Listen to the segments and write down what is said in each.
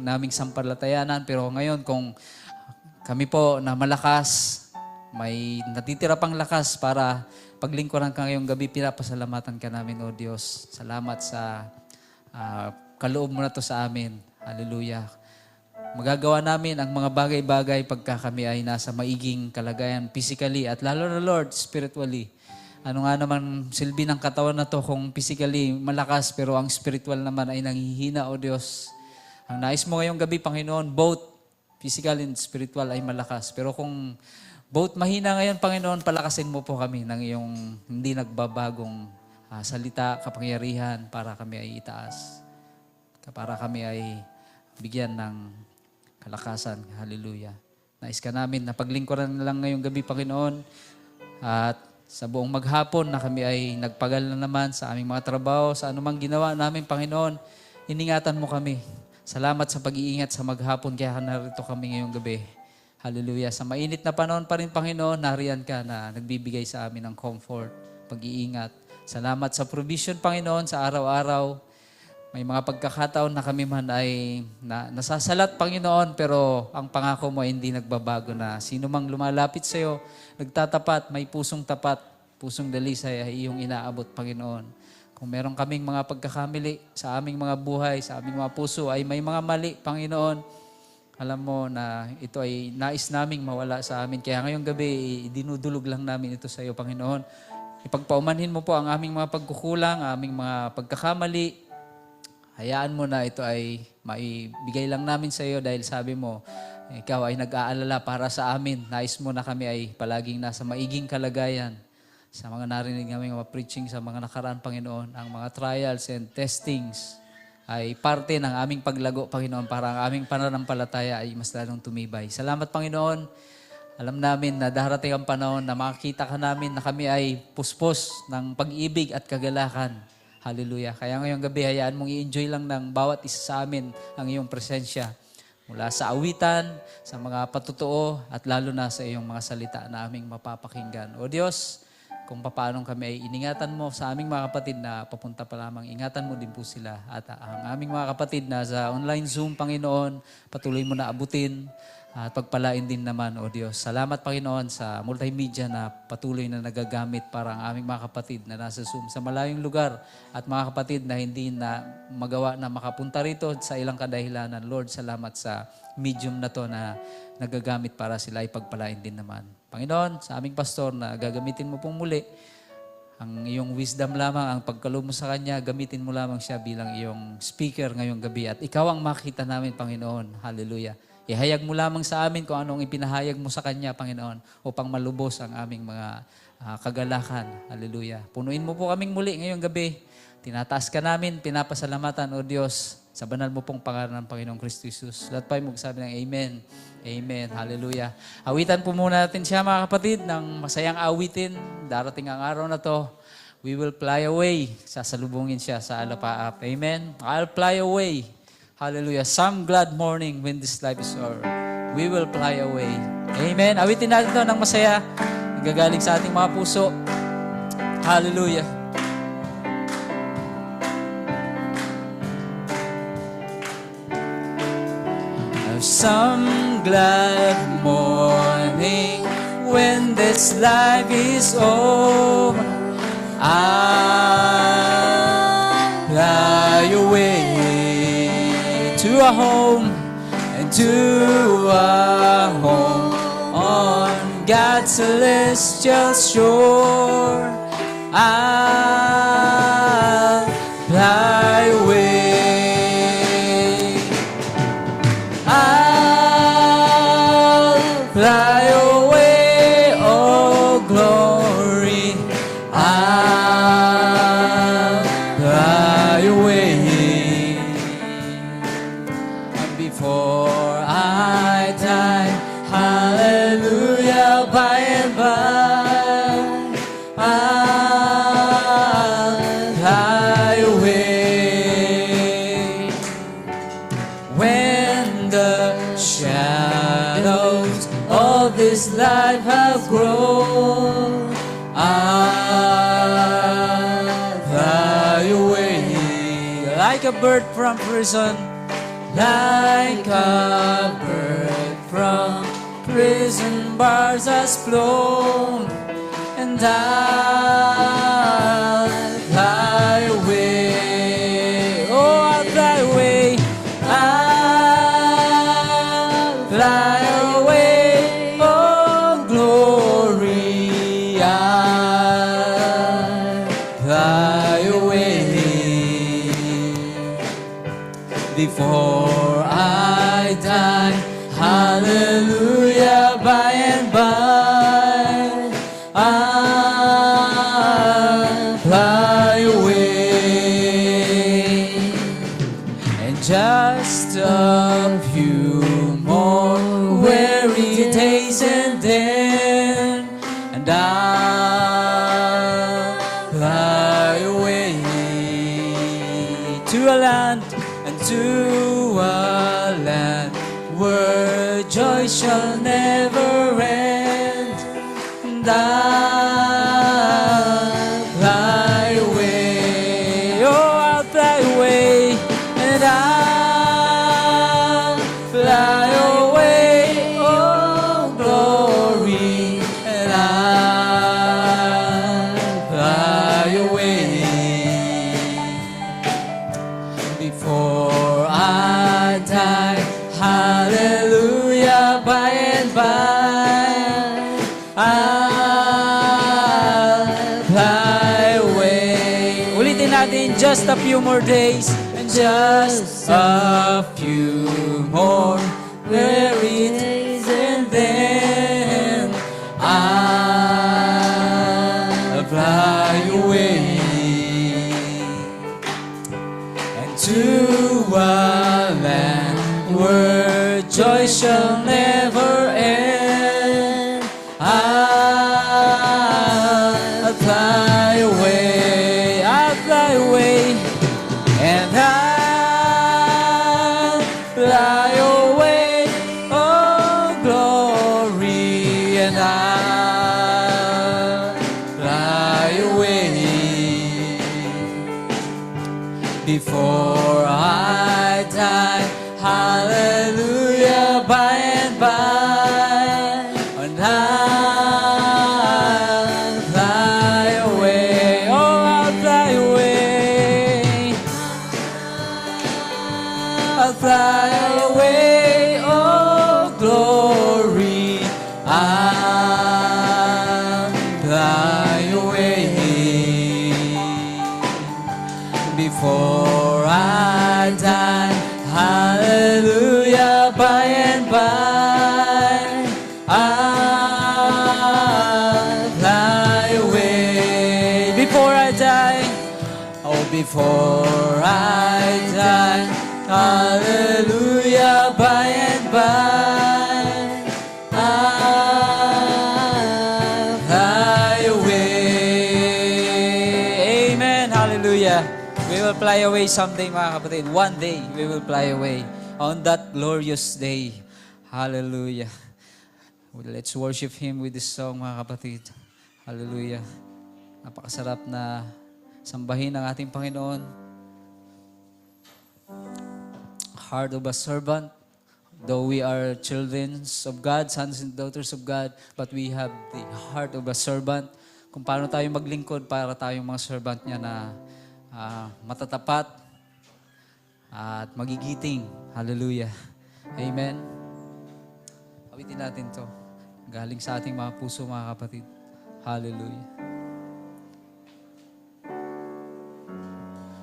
naming sampalatayanan. Pero ngayon, kung kami po na malakas, may natitira pang lakas para paglingkuran ka ngayong gabi, pinapasalamatan ka namin, O Diyos. Salamat sa kaloob mo na to sa amin. Hallelujah. Magagawa namin ang mga bagay-bagay pagka kami ay nasa maiging kalagayan physically at lalo na, Lord, spiritually. Ano nga naman silbi ng katawan na to kung physically malakas pero ang spiritual naman ay nanghihina, O Diyos. Ang nais mo ngayong gabi, Panginoon, both physical and spiritual ay malakas. Pero kung both mahina ngayon, Panginoon, palakasin mo po kami ng iyong hindi nagbabagong salita, kapangyarihan para kami ay itaas. Para kami ay bigyan ng kalakasan. Hallelujah. Nais ka namin na paglingkuran na lang ngayong gabi, Panginoon. At sa buong maghapon na kami ay nagpagal na naman sa aming mga trabaho, sa anumang ginawa namin, Panginoon, iningatan mo kami. Salamat sa pag-iingat sa maghapon, kaya narito kami ngayong gabi. Hallelujah. Sa mainit na panahon pa rin, Panginoon, nariyan ka na nagbibigay sa amin ng comfort, pag-iingat. Salamat sa provision, Panginoon, sa araw-araw. May mga pagkakataon na kami man ay nasasalat, Panginoon, pero ang pangako mo ay hindi nagbabago na sino mang lumalapit sa iyo, nagtatapat, may pusong tapat, pusong dalisay ay iyong inaabot, Panginoon. Kung meron kaming mga pagkakamali sa aming mga buhay, sa aming mga puso, ay may mga mali, Panginoon. Alam mo na ito ay nais naming mawala sa amin. Kaya ngayong gabi, dinudulog lang namin ito sa iyo, Panginoon. Ipagpaumanhin mo po ang aming mga pagkukulang, aming mga pagkakamali. Hayaan mo na ito ay maibigay lang namin sa iyo dahil sabi mo, ikaw ay nag-aalala para sa amin. Nais mo na kami ay palaging nasa maiging kalagayan. Sa mga narinig namin mga preaching sa mga nakaraan, Panginoon, ang mga trials and testings ay parte ng aming paglago, Panginoon, para ang aming pananampalataya ay mas lalong tumibay. Salamat, Panginoon. Alam namin na darating ang panahon na makakita ka namin na kami ay puspos ng pag-ibig at kagalakan. Hallelujah. Kaya ngayong gabi, hayaan mong i-enjoy lang ng bawat isa sa amin ang iyong presensya. Mula sa awitan, sa mga patutuo, at lalo na sa iyong mga salita na aming mapapakinggan. O Diyos, kung paano kami ay iningatan mo sa aming mga kapatid na papunta pa lamang, ingatan mo din po sila. At ang aming mga kapatid na sa online Zoom, Panginoon, patuloy mo na abutin at pagpalain din naman, O Diyos. Salamat, Panginoon, sa multimedia na patuloy na nagagamit para ang aming mga kapatid na nasa Zoom sa malayong lugar at mga kapatid na hindi na magawa na makapunta rito sa ilang kadahilanan. Lord, salamat sa medium na to na nagagamit para sila ay pagpalain din naman. Panginoon, sa aming pastor na gagamitin mo pong muli, ang iyong wisdom lamang, ang pagkaloob mo sa kanya, gamitin mo lamang siya bilang iyong speaker ngayong gabi. At ikaw ang makita namin, Panginoon. Hallelujah. Ihayag mo lamang sa amin kung anong ipinahayag mo sa kanya, Panginoon, upang malubos ang aming mga kagalakan. Hallelujah. Punuin mo po kaming muli ngayong gabi. Tinataas ka namin, pinapasalamatan, O Diyos, sa banal mo pong pangalan ng Panginoong Kristo Jesus. Lahat pa ay magsabi ng Amen. Amen. Hallelujah. Awitan po muna natin siya, mga kapatid, ng masayang awitin. Darating ang araw na to. We will fly away. Sasalubungin siya sa alapaap. Amen. I'll fly away. Hallelujah. Some glad morning when this life is over. We will fly away. Amen. Awitin natin ito ng masaya. Nagagaling sa ating mga puso. Hallelujah. Some glad morning when this life is over, I'll fly away to a home and to a home on God's celestial shore. I'll fly away. Fly away, oh glory, I'll fly away. Before I die, hallelujah, by and by, I'll fly away. When the shadows of this life have grown, I'll fly away like a bird from prison, like a bird from prison bars has flown, and I'll fly away. Oh, I'll fly away. I'll fly away. Oh, glory. I'll fly away. Before I die, hallelujah, by and by, I'll fly away. And just a few more weary days, and then, and I'll fly away to a land, and to a land where joy shall never end. And I'll fly away. Oh, I'll fly away. And I'll fly away. Oh, glory. And I'll fly away. Before I die, hallelujah, by and by, I'll fly away. Ulitin natin, just a few more days, and just a few more weary days, and then I'll fly away. To a land where joy shall never end, I'll fly away, I'll fly away, and I'll fly away, oh glory, and I'll fly away. Before I die, hallelujah, by and by, and I'll fly away. Oh, I'll fly away. I'll fly away. Oh, glory. I'll fly away. Before I die, hallelujah, by and by, I'll fly away. Before I die, oh, before I die, hallelujah, by and by, I'll fly away. Amen, hallelujah. We will fly away someday, mga kapatid. One day, we will fly away on that glorious day. Hallelujah. Let's worship Him with this song, mga kapatid. Hallelujah. Napakasarap na sambahin ang ating Panginoon. Heart of a servant. Though we are children of God, sons and daughters of God, but we have the heart of a servant. Kung paano tayo maglingkod para tayong mga servant niya na matatapat at magigiting. Hallelujah. Amen. Awitin natin to. Galing sa ating mga puso, mga kapatid. Hallelujah.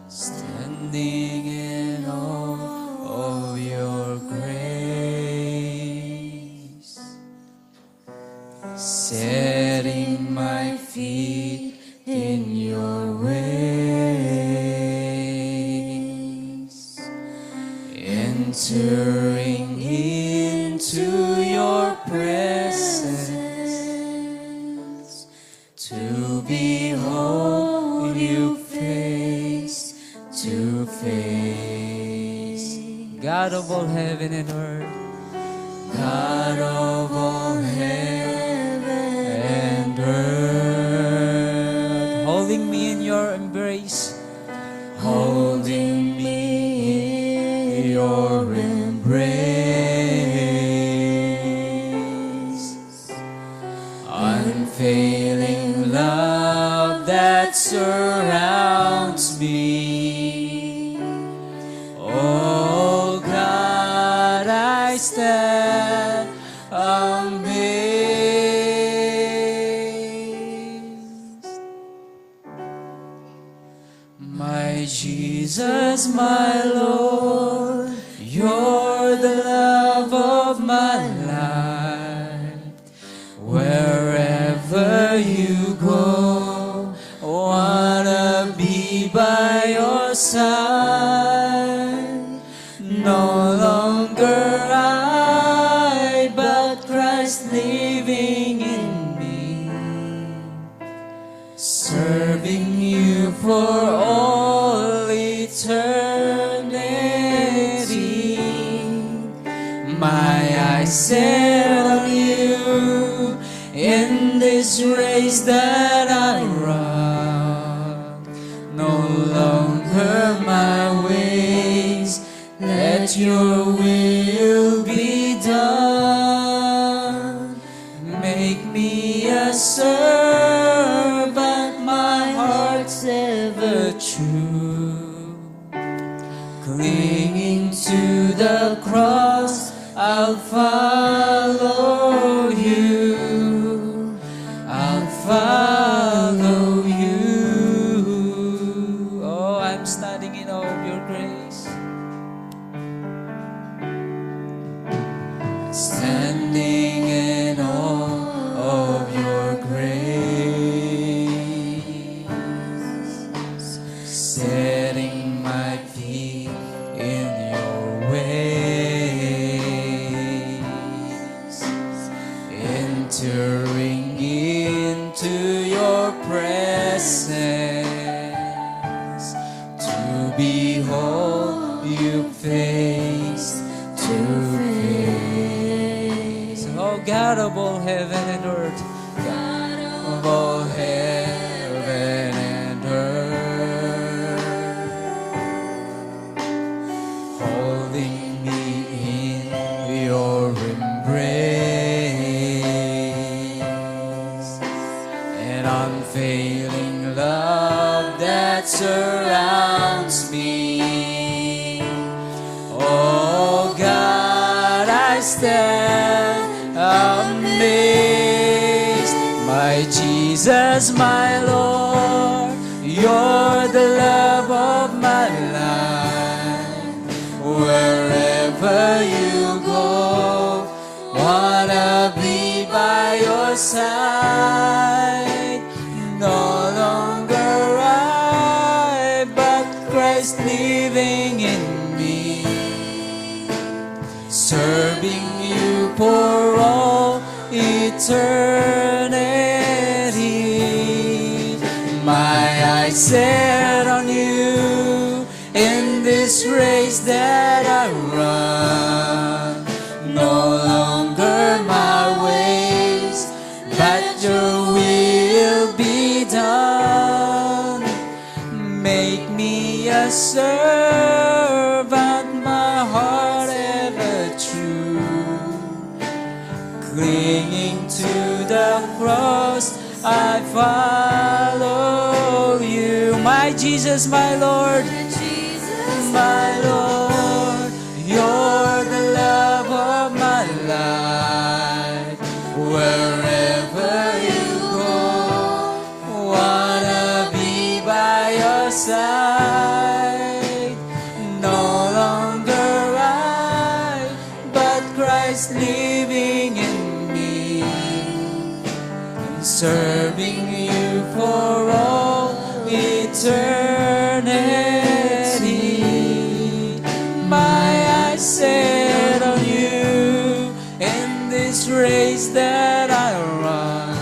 Standing in awe of your grace, setting my feet in your ways, entering into your presence, to behold you face to face. God of all heaven and earth, God of all heaven and earth, holding me in your embrace, holding me in your embrace. stand amazed. My Jesus, my Lord, you're the love of my life. Wherever you go, I wanna be by your side. No longer I, but Christ living in me, serving you for all eternity. My eyes set on you in this race that I run. No longer my ways, let your will be done. Make me a servant, my heart's ever true. Clinging to the cross, I'll follow you. I'll follow you. Oh, I'm standing in awe of your grace. Standing in awe of your grace. Setting my feet in your ways. Entering into your presence, to behold you face to face. Oh God of all heaven and earth, God of all heaven and earth, holding me in your embrace, an unfailing love that surrounds me. Oh God, I stand amazed. My Jesus, my Lord, you're the love of my life. Wherever you go, wanna be by your side. No longer I, but Christ living in me, serving you for all eternity. My eyes set on you in this race that I run. No longer my ways, but your will be done. Make me a servant, my heart ever true. Clinging to the cross, I follow you. My Jesus, my Lord, my Lord, you're the love of my life. Wherever you go, wanna be by your side. No longer I, but Christ living in me, serving you for all eternity. My eyes set on you in this race that I run.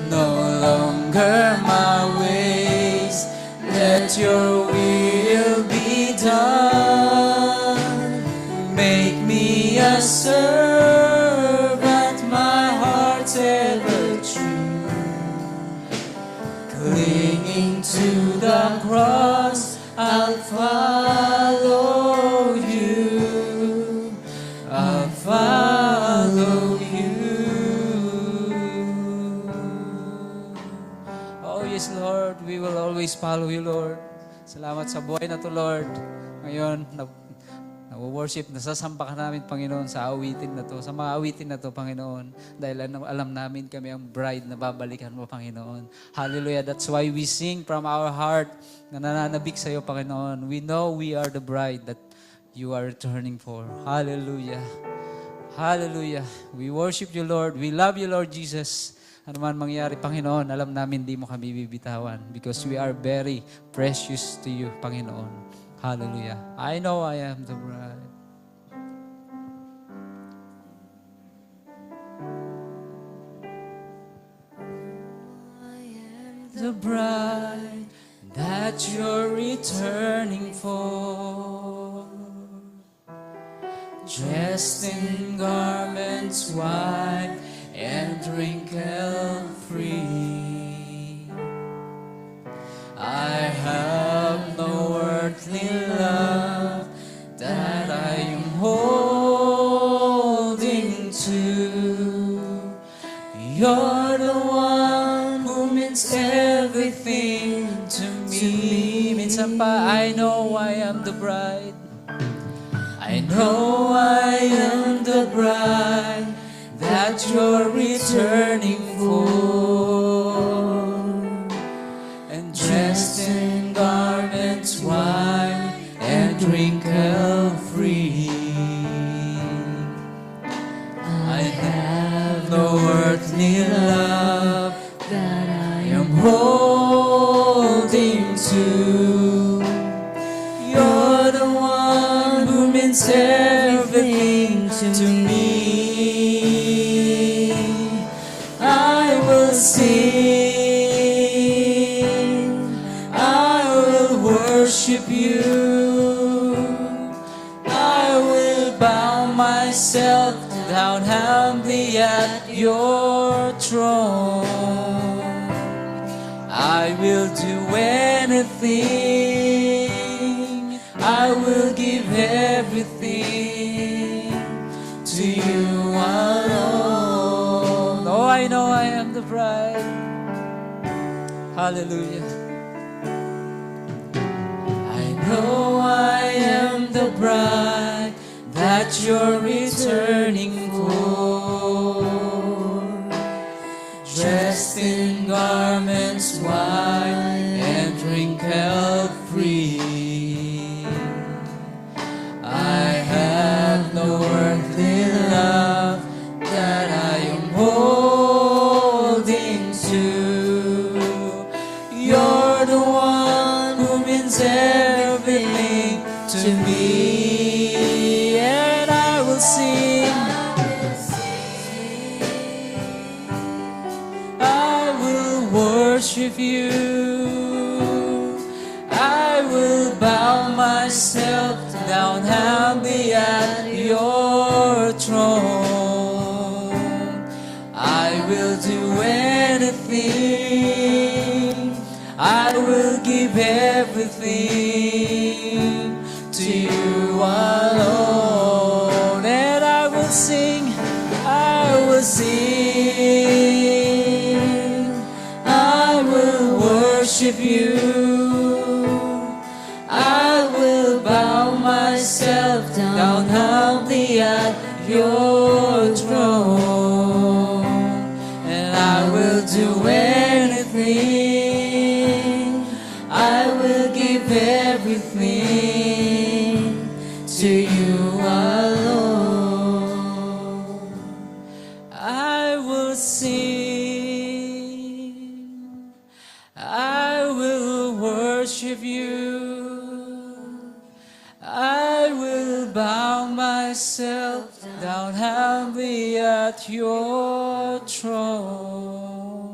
No longer my ways, let your will be done. Make me a servant, my heart's ever true. Clinging to the cross, I'll follow you. I'll follow you. Oh yes, Lord, we will always follow you, Lord. Salamat sa buhay na to, Lord. Ngayon, worship, nasasamba ka namin, Panginoon, sa awitin na to, sa mga awitin na to, Panginoon. Dahil alam namin kami ang bride na babalikan mo, Panginoon. Hallelujah. That's why we sing from our heart na nananabik sa iyo, Panginoon. We know we are the bride that you are returning for. Hallelujah. Hallelujah. We worship you, Lord. We love you, Lord Jesus. Ano man mangyari, Panginoon, alam namin di mo kami bibitawan because we are very precious to you, Panginoon. Hallelujah. I know I am the bride. I am the bride that you're returning for. Dressed in garments white and wrinkle-free. I have no earthly love that I am holding to. You're the one who means everything to me. Minsan pa, I know I am the bride. I know I am the bride that you're returning for. And dressed in garments white and wrinkle-free. I have no earthly love that I am holding to. You're the one who means everything to me. I will sing, I will worship you, I will bow myself down humbly at your throne. I will do anything, I will give everything to you alone. Oh, I know I am the bride. Hallelujah. I know I am the bride that you're returning for. Dressed in garments white and wrinkle-free. I have no earthly love that I am holding to. You're the one who means everything to me. And I will sing, I will worship you, I will bow myself down humbly at your throne. I will do anything, I will give everything to you alone. And I will sing, I will sing, I will worship you, I will bow myself down humbly at your throne. And I will do anything, I will give everything to you alone. I will sing, I will worship you, I will bow myself down humbly at your throne.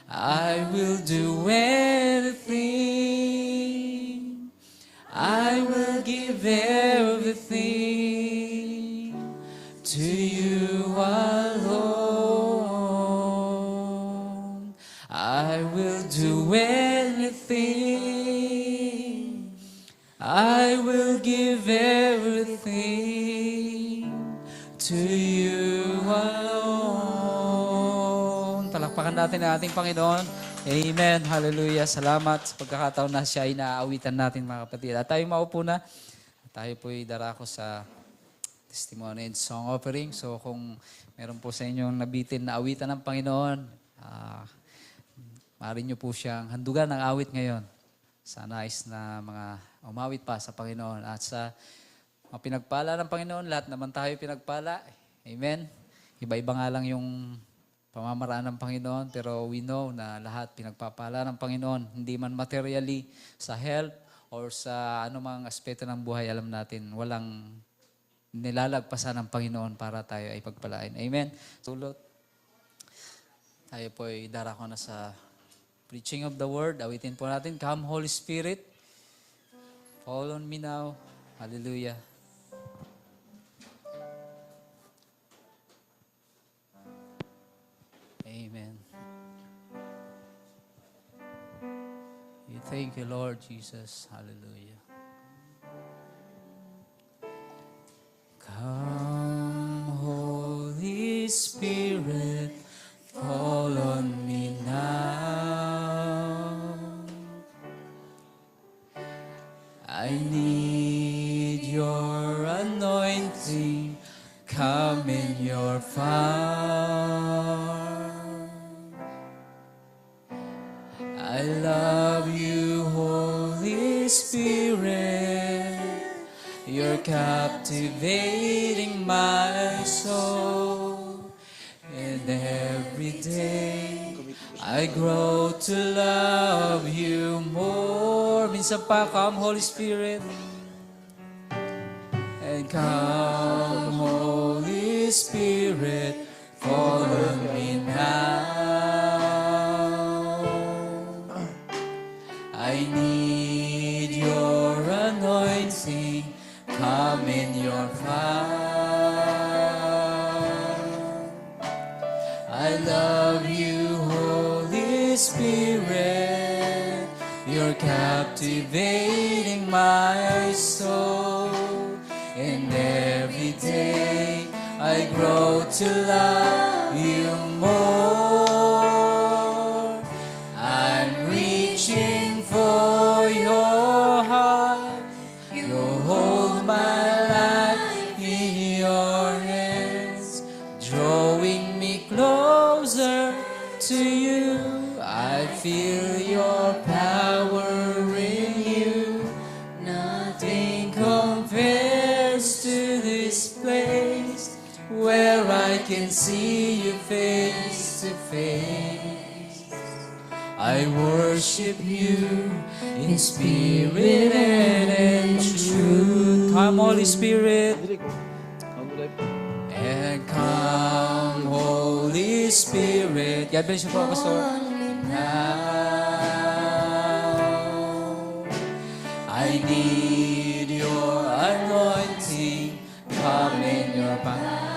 I will do anything, I will give everything to you alone. I will do anything, I will give everything to you alone. Palakpakan natin ang ating Panginoon. Amen. Hallelujah. Salamat sa pagkakataon na siya ay naaawitan natin, mga kapatid. At tayo maupo na. tayo po'y darako sa testimony and song offering. So kung meron po sa inyong nabitin na awitan ng Panginoon, maaari nyo po siyang handugan ng awit ngayon. Sa nais na mga umawit pa sa Panginoon. At sa mga pinagpala ng Panginoon, lahat naman tayo pinagpala. Amen? Iba-iba nga lang yung pamamaraan ng Panginoon, pero we know na lahat pinagpapala ng Panginoon. Hindi man materially, sa health, or sa anumang aspeto ng buhay, alam natin, walang nilalagpasan ng Panginoon para tayo ay pagpalain. Amen? Tulot. Tayo po ay darako na sa preaching of the word. Awitin po natin, Come Holy Spirit, fall on me now. Hallelujah. Amen. We thank you, Lord Jesus. Hallelujah. Come, Holy Spirit, fall on me now. I need your anointing. Come in your fire. I love you, Holy Spirit. You're captivating my soul. And every day I grow to love you more. Minsan pa, come Holy Spirit. And come Holy Spirit, fall on me now. I need your anointing, come in your fire. I love you, Holy Spirit. You're captivating my soul. And every day I grow to love you more. I'm reaching for your heart. You hold my life in your hands, drawing me closer to you. I feel your power in you. Nothing compares to this place where I can see you face to face. I worship you in spirit and in truth. Come, Holy Spirit. And come, Holy Spirit. God bless you po, Pastor. Now, I need your anointing. Come in your power.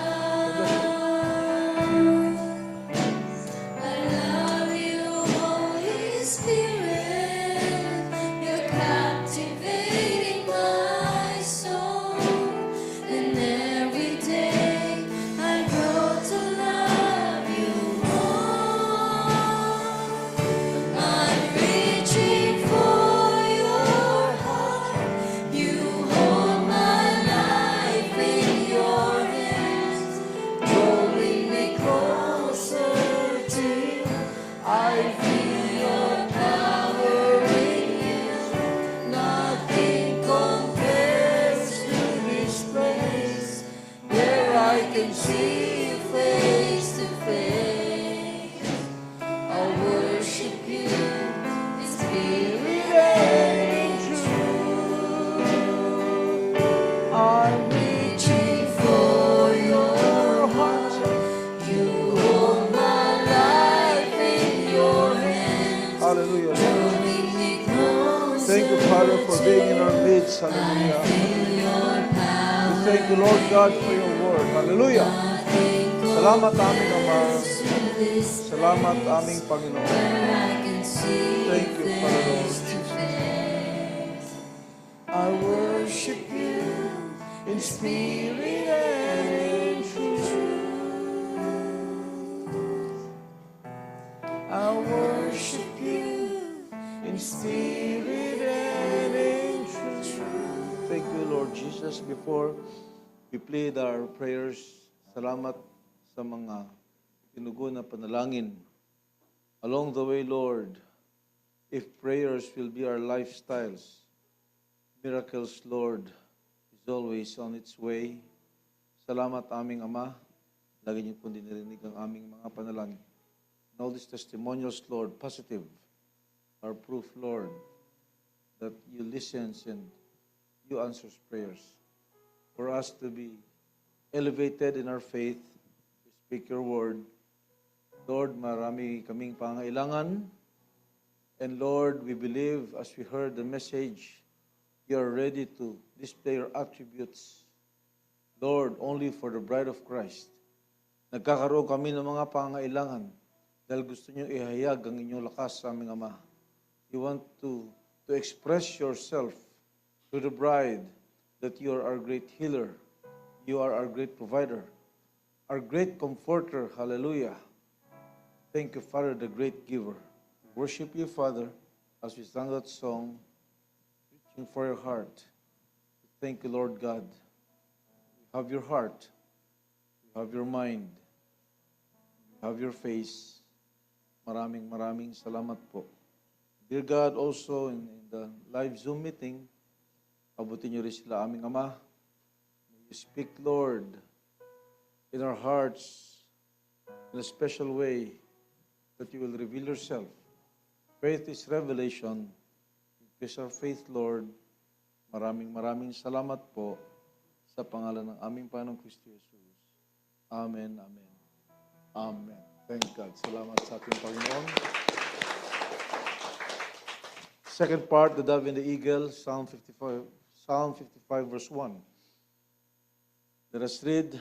Hallelujah. Thank you, Father, for being in our midst. Hallelujah. We thank you, Lord God, for your word. Hallelujah. Salamat aming Ama. Salamat aming Panginoon. Thank you, Father, Lord Jesus. I worship you in spirit and in truth. I worship you in spirit and in truth. Thank you, Lord Jesus. before we plead our prayers, salamat sa mga tinugo na panalangin. Along the way, Lord, if prayers will be our lifestyles, miracles, Lord, is always on its way. Salamat aming Ama. Lagi niyo po dinirinig ang aming mga panalangin. And all these testimonials, Lord, positive, are proof, Lord, that you listen and you answer prayers. For us to be elevated in our faith, to speak your word. Lord, marami kaming pangailangan. And Lord, we believe as we heard the message, you are ready to display your attributes, Lord, only for the bride of Christ. Nagkakaroon kami ng mga pangailangan dahil gusto niyo ihayag ang inyong lakas sa aming Ama. You want to express yourself to the bride that you are our great healer, you are our great provider, our great comforter. Hallelujah. Thank you, Father, the great giver. We worship you, Father, as we sang that song, reaching for your heart. Thank you, Lord God. We have your heart, we have your mind, have your face. Maraming salamat po. Dear God, also in the live Zoom meeting, abutin niyo rin sila aming Ama. May you speak, Lord, in our hearts in a special way that you will reveal yourself. Faith is revelation. Increase our faith, Lord. Maraming salamat po sa pangalan ng aming Panginoong Kristo Jesus. Amen, amen. Amen. Thank God. Salamat sa ating Panginoon. Second part, the dove and the eagle, Psalm 55 verse 1. Let us read.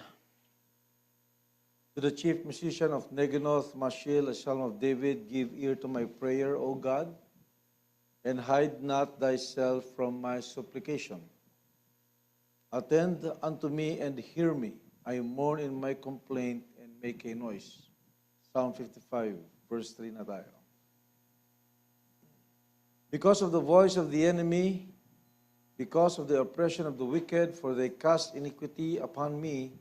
To the chief musician of Neginoth, Mashiel, a psalm of David, give ear to my prayer, O God, and hide not thyself from my supplication. Attend unto me and hear me. I mourn in my complaint and make a noise. Psalm 55, verse 3 na tayo. Because of the voice of the enemy, because of the oppression of the wicked, for they cast iniquity upon me,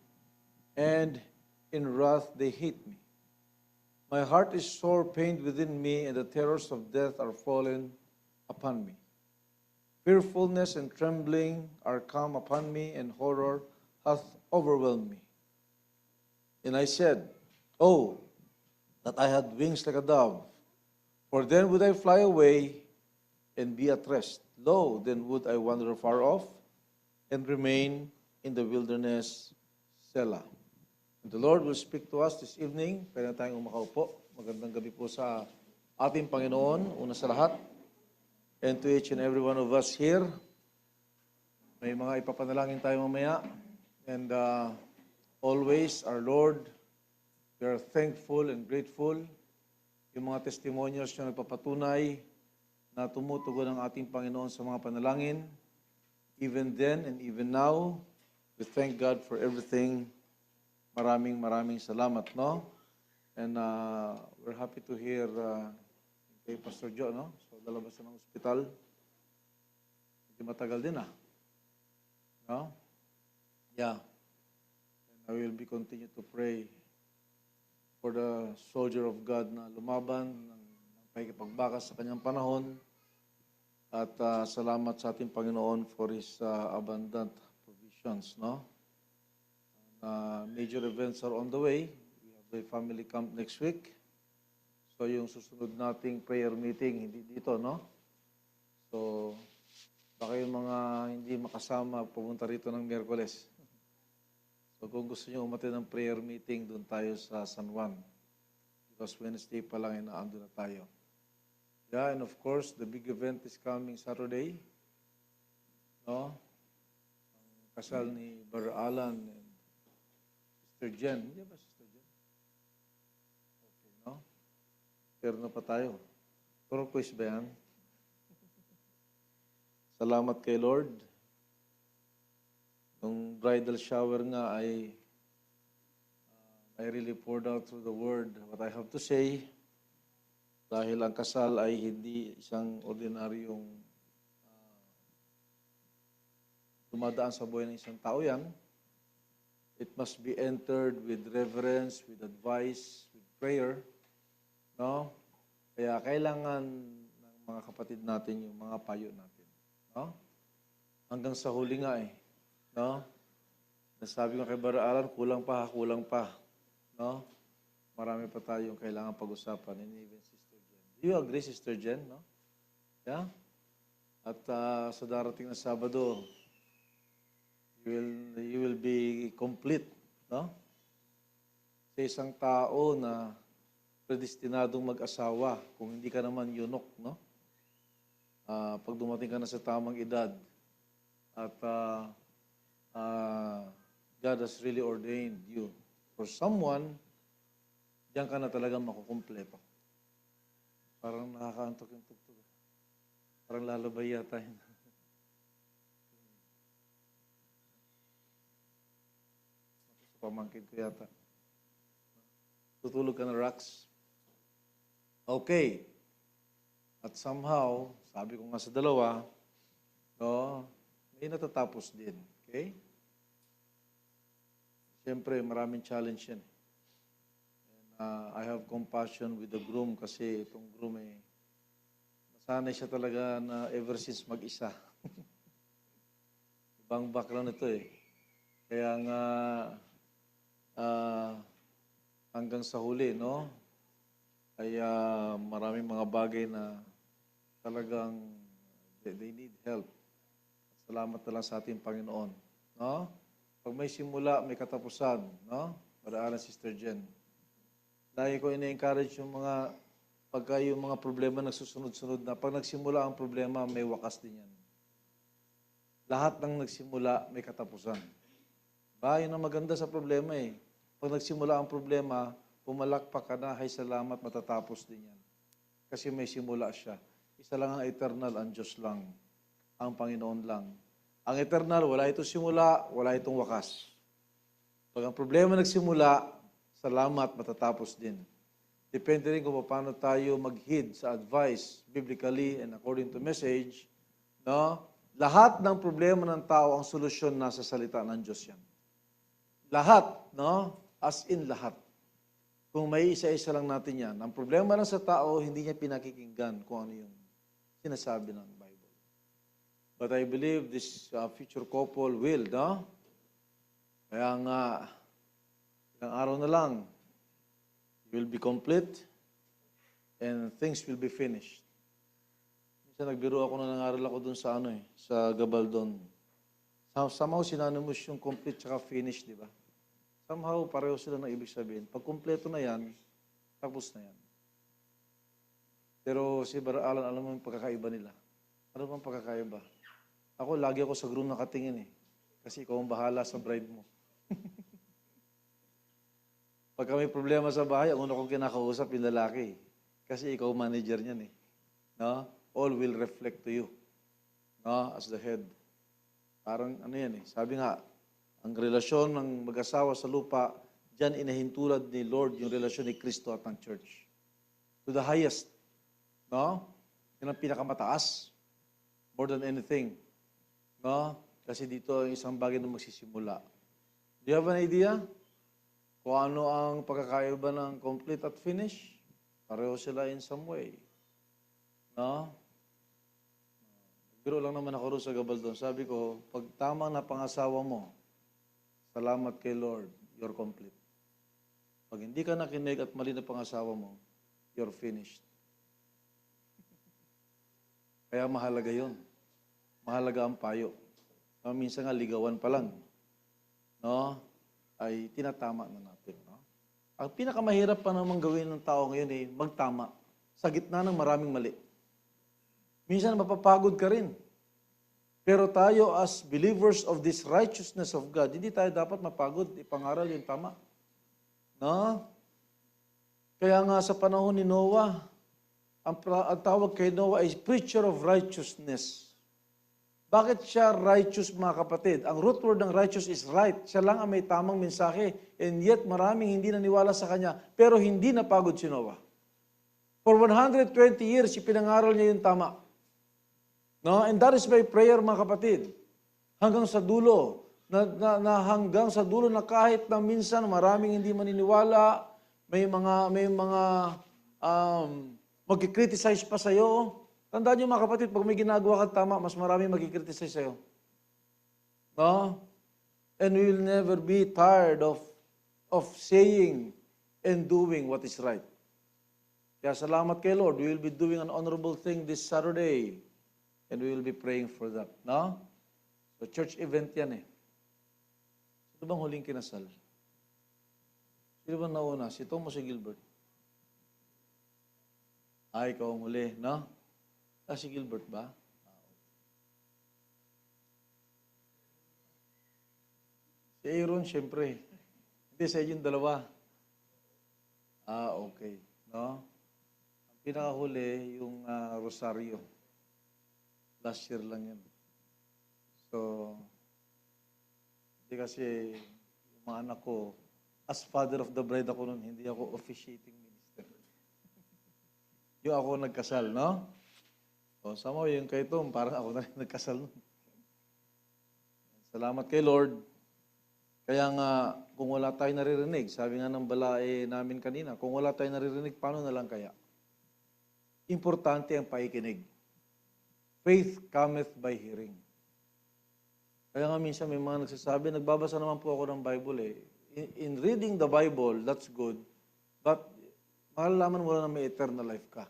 and in wrath they hate me. My heart is sore pained within me, and the terrors of death are fallen upon me. Fearfulness and trembling are come upon me, and horror hath overwhelmed me. And I said, Oh, that I had wings like a dove, for then would I fly away and be at rest. Lo, then would I wander far off and remain in the wilderness, Selah. And the Lord will speak to us this evening. Pwede na tayong umakaupo. Magandang gabi po sa ating Panginoon, una sa lahat. And to each and every one of us here, may mga ipapanalangin tayo mamaya. And always, our Lord, we are thankful and grateful. Yung mga testimonials na nagpapatunay na tumutugon ang ating Panginoon sa mga panalangin. Even then and even now, we thank God for everything. Maraming salamat, no? And we're happy to hear kay Pastor Joe, no? So, lalabas na ng ospital. Medyo matagal din, no? Yeah. And I will be continue to pray for the soldier of God na lumaban ng pakikipagbakas sa kanyang panahon. At salamat sa ating Panginoon for His abundant provisions, no? Major events are on the way. We have the family camp next week. So yung susunod nating prayer meeting, hindi dito, no? So, baka yung mga hindi makasama, pumunta rito ng Miyerkules. So kung gusto nyo umatin ng prayer meeting, doon tayo sa San Juan. Because Wednesday pa lang, inaando na tayo. Yeah, and of course, the big event is coming Saturday. No? Ang kasal ni Brother Alan and Sister Jen. Hindi ba Sister Jen? Okay, no? Pero na pa tayo. Puro quiz ba yan? Salamat kay Lord. Nung bridal shower nga I really poured out through the word what I have to say. Dahil ang kasal ay hindi isang ordinaryong dumadaan sa buhay ng isang tao yan, it must be entered with reverence, with advice, with prayer. No? Kaya kailangan ng mga kapatid natin yung mga payo natin. No? Hanggang sa huli nga no? Nasabi ko kay Brother Alan, kulang pa. No? Marami pa tayong kailangan pag-usapan. And even Sister Jen. Do you agree, Sister Jen? No? Yeah? At sa darating na Sabado, you will be complete, no? Sa isang tao na predestinadong mag-asawa, kung hindi ka naman yunok, no? Pag dumating ka na sa tamang edad, at God has really ordained you for someone, diyan ka na talagang makukumpleto. Parang nakakaantok yung tugtog. Parang lalabay yata yun. Pamangkin ko yata. Tutulog ka na, Rax. Okay. At somehow, sabi ko nga sa dalawa, no, may natatapos din. Okay? Siyempre, maraming challenge yan. And, I have compassion with the groom kasi itong groom nasanay siya talaga na ever since mag-isa. Ibang background ito Kaya nga, hanggang sa huli, no? Ay maraming mga bagay na talagang they need help. Salamat na lang sa ating Panginoon. No? Pag may simula, may katapusan. No? Para Sister Jen. Lagi ko ina-encourage yung pagka yung mga problema nagsusunod-sunod na, pag nagsimula ang problema, may wakas din yan. Lahat ng nagsimula, may katapusan. Yun ang maganda sa problema Pag nagsimula ang problema, pumalakpak ka na, hay salamat, matatapos din yan. Kasi may simula siya. Isa lang ang eternal, ang Diyos lang. Ang Panginoon lang. Ang eternal, wala itong simula, wala itong wakas. Pag ang problema nagsimula, salamat, matatapos din. Depende rin kung paano tayo mag-heed sa advice, biblically and according to message, no? Lahat ng problema ng tao, ang solusyon nasa salita ng Diyos yan. Lahat, no? As in lahat. Kung may isa-isa lang natin yan. Ang problema lang sa tao, hindi niya pinakikinggan kung ano yung sinasabi ng Bible. But I believe this future couple will, no? Kaya nga, ilang araw na lang, you will be complete and things will be finished. Minsan nagbiro ako na nangaral ako dun sa sa Gabaldon. Somehow sinanimos yung complete tsaka finish, di ba? Somehow, pareho sila ng ibig sabihin. Pag kumpleto na yan, tapos na yan. Pero si Brother Alan, alam mo yung pagkakaiba nila. Ano bang pagkakaiba? Ako, lagi ako sa groom nakatingin Kasi ikaw ang bahala sa bride mo. Pagka may problema sa bahay, ang una kong kinakausap yung lalaki. Kasi ikaw manager niyan No? All will reflect to you. No? As the head. Parang ano yan Sabi nga, ang relasyon ng mag-asawa sa lupa, diyan inahintulad ni Lord yung relasyon ni Kristo at ng church. To the highest. No? Yan ang pinakamataas. More than anything. No? Kasi dito ang isang bagay na magsisimula. Do you have an idea? Kung ano ang pagkakaiba ng complete at finish? Pareho sila in some way. No? Pero lang naman ako rin sa Gabaldon. Sabi ko, pag tamang na pangasawa mo, salamat kay Lord, you're complete. Pag hindi ka nakinig at mali na pangasawa mo, you're finished. Kaya mahalaga yun. Mahalaga ang payo. Minsan nga, ligawan pa lang. No? Ay tinatama na natin. No? Ang pinakamahirap pa naman gawin ng tao ngayon magtama. Sa gitna ng maraming mali. Minsan mapapagod ka rin. Pero tayo as believers of this righteousness of God, hindi tayo dapat mapagod, ipangaral yung tama. No? Kaya nga sa panahon ni Noah, ang tawag kay Noah is preacher of righteousness. Bakit siya righteous, mga kapatid? Ang root word ng righteous is right. Siya lang ang may tamang mensahe. And yet, maraming hindi naniwala sa kanya. Pero hindi napagod si Noah. For 120 years, ipinangaral niya yung tama. No? And that is my prayer, mga kapatid. Hanggang sa dulo. Na hanggang sa dulo na kahit na minsan maraming hindi maniniwala, may mga magkikriticize pa sa'yo. Tandaan niyo mga kapatid, pag may ginagawa kang tama, mas marami magkikriticize sa'yo. No? And we will never be tired of saying and doing what is right. Kaya salamat kay Lord. We will be doing an honorable thing this Saturday. And we will be praying for that. No? So church event yan eh. Sino bang huling kinasal? Sino bang nauna? Si Tom o si Gilbert? Ay, ikaw ang huli, no? Si Gilbert ba? Si Aaron, syempre. Hindi, sa yung dalawa. Okay. No? Ang pinakahuli, yung Rosario. Last year lang yan. So, hindi kasi yung mga anak ko, as father of the bride ako nun, hindi ako officiating minister. Yung ako nagkasal, no? So, sama yung kay Tom, parang ako na rin nagkasal nun. Salamat kay Lord. Kaya nga, kung wala tayong naririnig, sabi nga ng balae namin kanina, kung wala tayong naririnig, paano na lang kaya? Importante ang pakikinig. Faith cometh by hearing. Kaya nga minsan may mga nagsasabi, nagbabasa naman po ako ng Bible eh. In reading the Bible, that's good. But malalaman mo lang na may eternal life ka.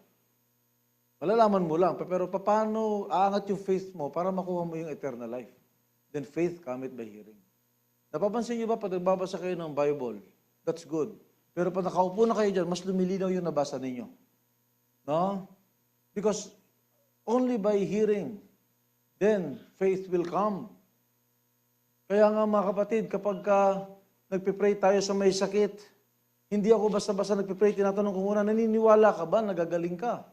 Malalaman mo lang. Pero paano aangat yung faith mo para makuha mo yung eternal life? Then faith cometh by hearing. Napapansin niyo ba pag nagbabasa kayo ng Bible? That's good. Pero pag nakaupo na kayo dyan, mas lumilinaw yung nabasa ninyo. No? Because only by hearing, then faith will come. Kaya nga mga kapatid, kapag nagpipray tayo sa may sakit, hindi ako basta-basta nagpipray, tinatanong ko muna, naniniwala ka ba, nagagaling ka?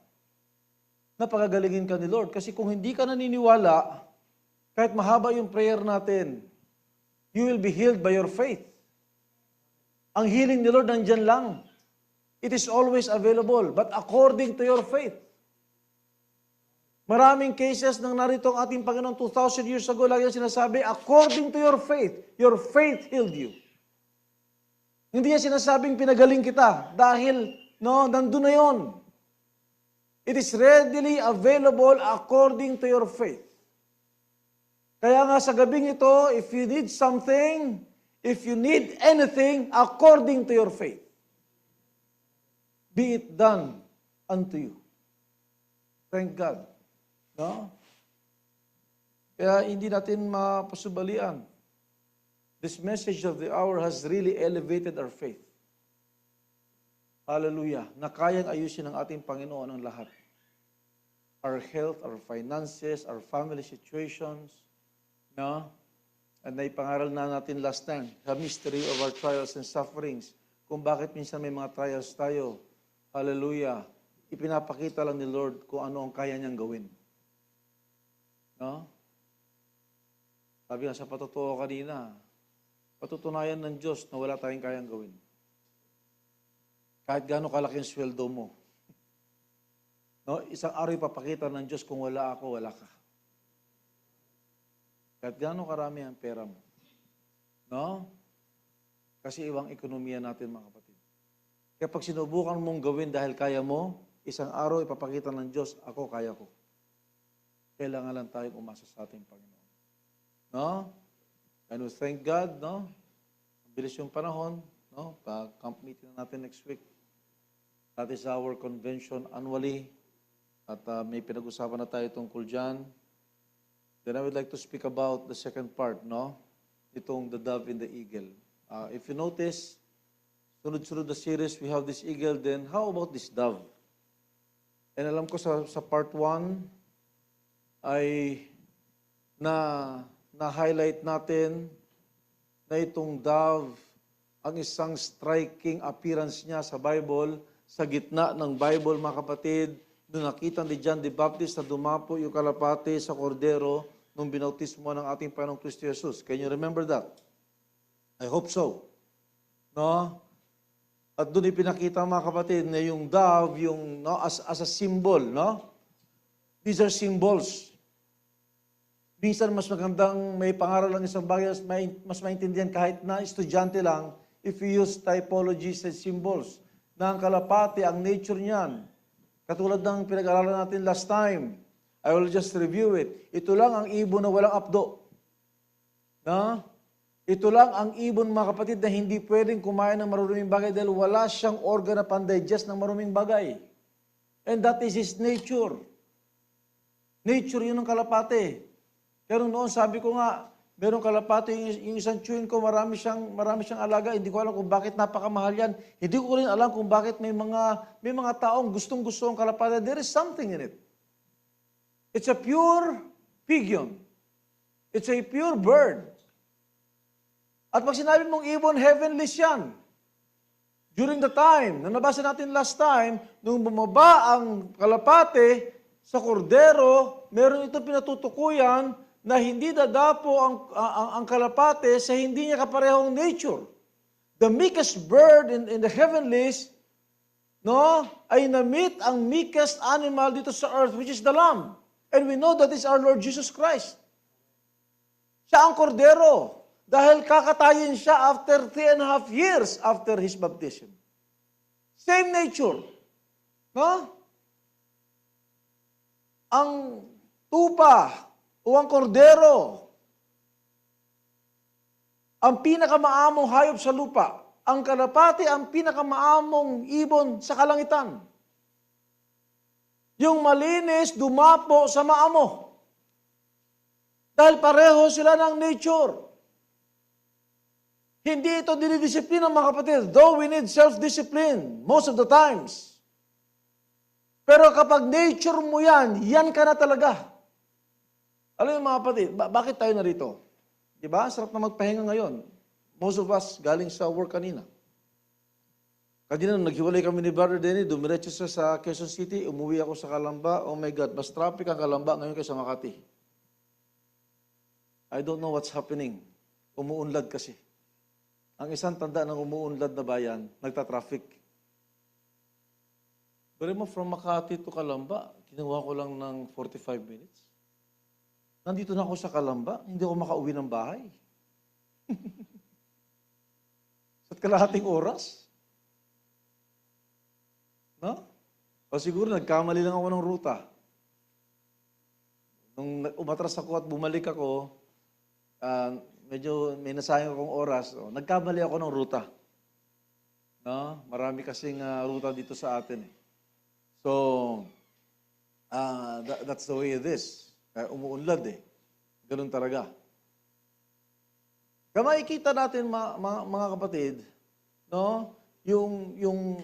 Napagagalingin ka ni Lord. Kasi kung hindi ka naniniwala, kahit mahaba yung prayer natin, you will be healed by your faith. Ang healing ni Lord nandyan lang. It is always available, but according to your faith. Maraming cases nang narito ang ating Panginoon 2,000 years ago, lagi sinasabi, according to your faith healed you. Hindi niya sinasabing pinagaling kita dahil, no, nandun na yon. It is readily available according to your faith. Kaya nga sa gabing ito, if you need something, if you need anything, according to your faith, be it done unto you. Thank God. No? Kaya hindi natin mapasubalian. This message of the hour has really elevated our faith. Hallelujah. Na kayang ayusin ng ating Panginoon ang lahat. Our health, our finances, our family situations. No? And naipangaral na natin last time, the mystery of our trials and sufferings. Kung bakit minsan may mga trials tayo. Hallelujah. Ipinapakita lang ni Lord kung ano ang kaya niyang gawin. No? Sabi nga sa patotoo kanina, patutunayan ng Diyos na wala tayong kayang gawin. Kahit gaano kalaki ang sweldo mo. No? Isang araw ipapakita ng Diyos kung wala ako, wala ka. Kahit gaano karami ang pera mo. No? Kasi ibang ekonomiya natin, mga kapatid. Kaya pag sinubukan mong gawin dahil kaya mo, isang araw ipapakita ng Diyos, ako, kaya ko. Kailangan lang tayong umasa sa ating Panginoon. No? And we thank God, no? Bilis yung panahon, no? Pa-camp meeting natin next week. That is our convention annually. At may pinag-usapan na tayo tungkol dyan. Then I would like to speak about the second part, no? Itong the dove and the eagle. If you notice, sunod-sunod na series, we have this eagle, then how about this dove? And alam ko sa part 1, ay na-highlight natin na itong dove, ang isang striking appearance niya sa Bible, sa gitna ng Bible, mga kapatid, nung nakita ni John the Baptist na dumapo yung kalapate sa kordero nung binautismo ng ating Panginoong Kristo Jesus. Can you remember that? I hope so. No? At doon ipinakita, mga kapatid, na yung dove, no, as a symbol, no? These are symbols. Minsan mas magandang may pangaral lang isang bagay, mas maintindihan kahit na estudyante lang if you use typologies and symbols. Na ang kalapati, ang nature niyan, katulad ng pinag-aralan natin last time, I will just review it. Ito lang ang ibon na walang apdo. Na? Ito lang ang ibon, mga kapatid, na hindi pwedeng kumain ng maruming bagay dahil wala siyang organ na pan-digest ng maruming bagay. And that is his nature. Nature yun ng kalapate. Pero noon, sabi ko nga, merong kalapate, yung isang chewin ko, marami siyang alaga. Hindi ko alam kung bakit napakamahal yan. Hindi ko rin alam kung bakit may mga taong gustong-gusto ang kalapate. There is something in it. It's a pure pigeon. It's a pure bird. At pag sinabi mong ibon, heavenly yan. During the time, na nabasa natin last time, nung bumaba ang kalapate sa kordero, meron itong pinatutukuyan na hindi dadapo ang kalapate sa hindi niya kaparehong nature. The meekest bird in the heavenlies, no, ay na-meet ang meekest animal dito sa earth, which is the lamb. And we know that is our Lord Jesus Christ. Siya ang kordero. Dahil kakatayin siya after 3.5 years after his baptism. Same nature. No? Ang tupa o ang kordero, ang pinakamaamong hayop sa lupa. Ang kalapati, ang pinakamaamong ibon sa kalangitan. Yung malinis, dumapo sa maamo. Dahil pareho sila ng nature. Hindi ito dinidisiplina, mga kapatid. Though we need self-discipline most of the times. Pero kapag nature mo yan, yan ka na talaga. Alam mo, mga kapatid, bakit tayo narito? Diba? Sarap na magpahinga ngayon. Most of us galing sa work kanina. Kanina, naghiwalay kami ni Brother Denny, dumiretso siya sa Quezon City, umuwi ako sa Calamba. Oh my God, mas traffic ang Calamba ngayon kaysa Makati. I don't know what's happening. Umuunlad kasi. Ang isang tanda ng umuunlad na bayan, nagta-traffic. Pero mo, from Makati to Calamba, kinuha ko lang ng 45 minutes. Nandito na ako sa Calamba, hindi ako makauwi ng bahay. Sa kalahating oras. No? O siguro, nagkamali lang ako ng ruta. Nung umatras ako at bumalik ako, medyo may nasayang akong oras. So, nagkamali ako ng ruta. No? Marami kasing ruta dito sa atin. So, that's the way it is. Umuunlad eh. Ganun talaga. Kaya makikita natin, mga kapatid, no? Yung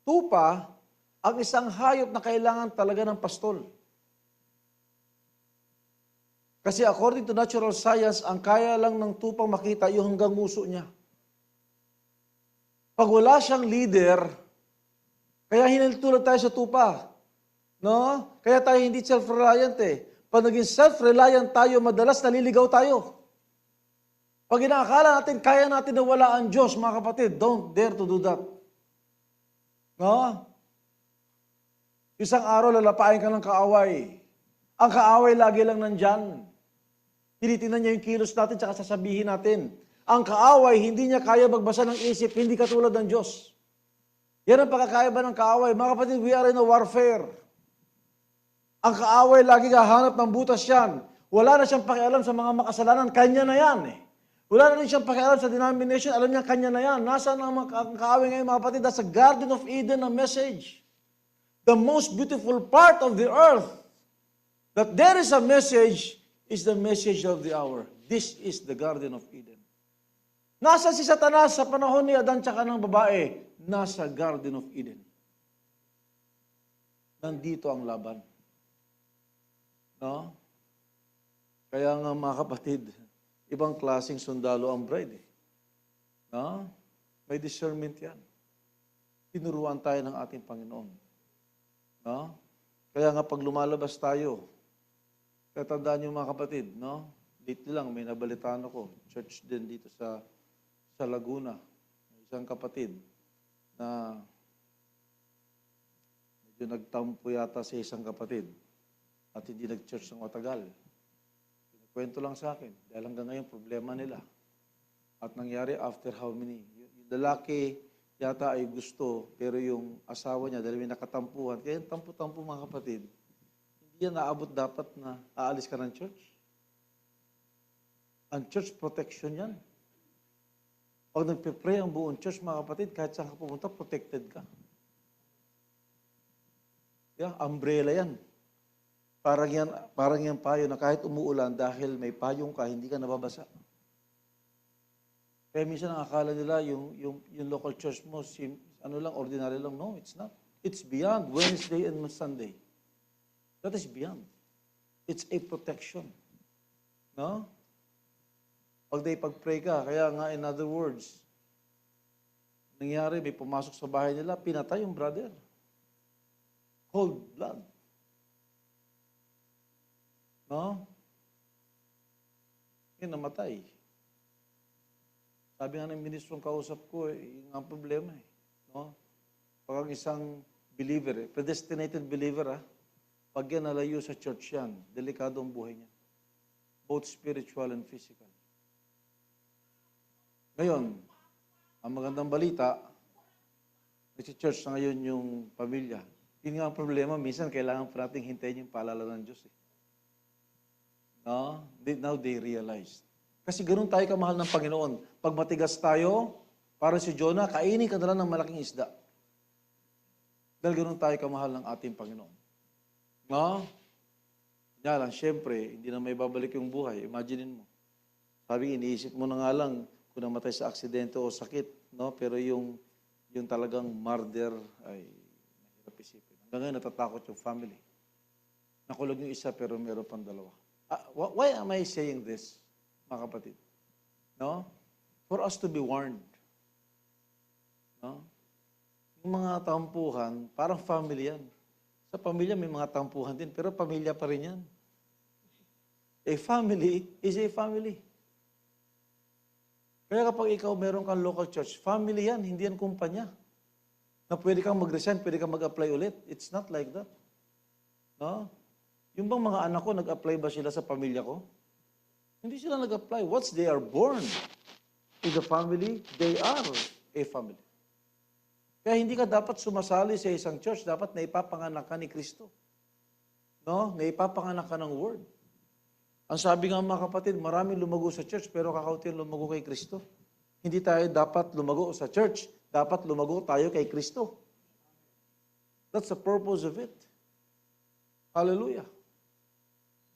tupa, ang isang hayop na kailangan talaga ng pastol. Kasi according to natural science, ang kaya lang ng tupang makita yung hanggang nguso niya. Pag wala siyang leader, kaya hiniltulad tayo sa tupa. No? Kaya tayo hindi self-reliant eh. Pag naging self-reliant tayo, madalas naliligaw tayo. Pag inaakala natin, kaya natin na wala ang Diyos, mga kapatid, don't dare to do that. No? Isang araw, lalapain ka ng kaaway. Ang kaaway lagi lang nandyan. Tinitingnan niya yung kilos natin, tsaka sasabihin natin. Ang kaaway, hindi niya kaya magbasa ng isip, hindi katulad ng Diyos. Yan ang pagkakaiba ng kaaway. Mga kapatid, we are in a warfare. Ang kaaway, lagi kahanap ng butas yan. Wala na siyang pakialam sa mga makasalanan, kanya na yan eh. Wala na rin siyang pakialam sa denomination, alam niya kanya na yan. Nasaan ang kaaway ngayon, mga kapatid? That's a Garden of Eden, a message. The most beautiful part of the earth, that there is a message, is the message of the hour. This is the Garden of Eden. Nasa si Satanas sa panahon ni Adan tsaka ng babae? Nasa Garden of Eden. Nandito ang laban. No? Kaya nga, mga kapatid, ibang klaseng sundalo ang bride. No? May discernment yan. Tinuruan tayo ng ating Panginoon. No? Kaya nga pag lumalabas tayo, tatandaan niyo, mga kapatid, no? Dito lang, may nabalitaan ako, church din dito sa Laguna. Isang kapatid na medyo nagtampo yata sa isang kapatid at hindi nag-church ng matagal. kwento lang sa akin. Dahil hanggang ngayon, problema nila. At nangyari after how many? Yung lalaki yata ay gusto, pero yung asawa niya, dahil may nakatampuhan, kaya yung tampu-tampu mga kapatid, hindi yan naabot dapat na aalis ka ng church. Ang church protection yan. Pag nagpe-pray ang buong church, mga kapatid, kahit saan ka pumunta, protected ka. Yeah, umbrella yan. Parang yan payo na kahit umuulan, dahil may payong ka, hindi ka nababasa. Kaya minsan ang akala nila, yung local church mo, ano lang, ordinary lang. No, it's not. It's beyond Wednesday and Sunday. That is beyond. It's a protection. No? Pag-pray ka, kaya nga, in other words, nangyari, may pumasok sa bahay nila, pinatay yung brother. Cold blood. No? Yung namatay. Sabi nga ng ministrong kausap ko, yung ang problema eh. No? Pag ang isang believer, predestinated believer, pag yan nalayo sa church yan, delikado ang buhay niya. Both spiritual and physical. Ngayon, ang magandang balita, nag-church na ngayon yung pamilya. Yun nga ang problema, minsan kailangan pa natin hintayin yung paalala ng Diyos eh. No? Now they realized. Kasi ganun tayo kamahal ng Panginoon. Pag matigas tayo, para si Jonah, kainin ka na lang ng malaking isda. Dahil ganun tayo kamahal ng ating Panginoon. No? Kaya lang, syempre, hindi na may babalik yung buhay. Imaginein mo. Sabi, iniisip mo na nga lang kung namatay sa aksidente o sakit. No? Pero yung talagang murder ay mahirap isipin. Hanggang ngayon, natatakot yung family. Nakulog yung isa pero meron pang dalawa. Why am I saying this? Mga kapatid. No? For us to be warned. No? Yung mga tampuhan, parang family yan. Sa pamilya may mga tampuhan din, pero pamilya pa rin yan. A family is a family. Kaya kapag ikaw meron kang local church, family yan, hindi yan kumpanya. Na pwede kang mag-resign, pwede kang mag-apply ulit. It's not like that. No? Yung bang mga anak ko, nag-apply ba sila sa pamilya ko? Hindi sila nag-apply. Once they are born in the family, they are a family. Kaya hindi ka dapat sumasali sa isang church. Dapat naipapanganak ka ni Kristo. No? Naipapanganak ka ng Word. Ang sabi nga mga kapatid, maraming lumago sa church, pero kakaunti ang lumago kay Kristo. Hindi tayo dapat lumago sa church. Dapat lumago tayo kay Kristo. That's the purpose of it. Hallelujah.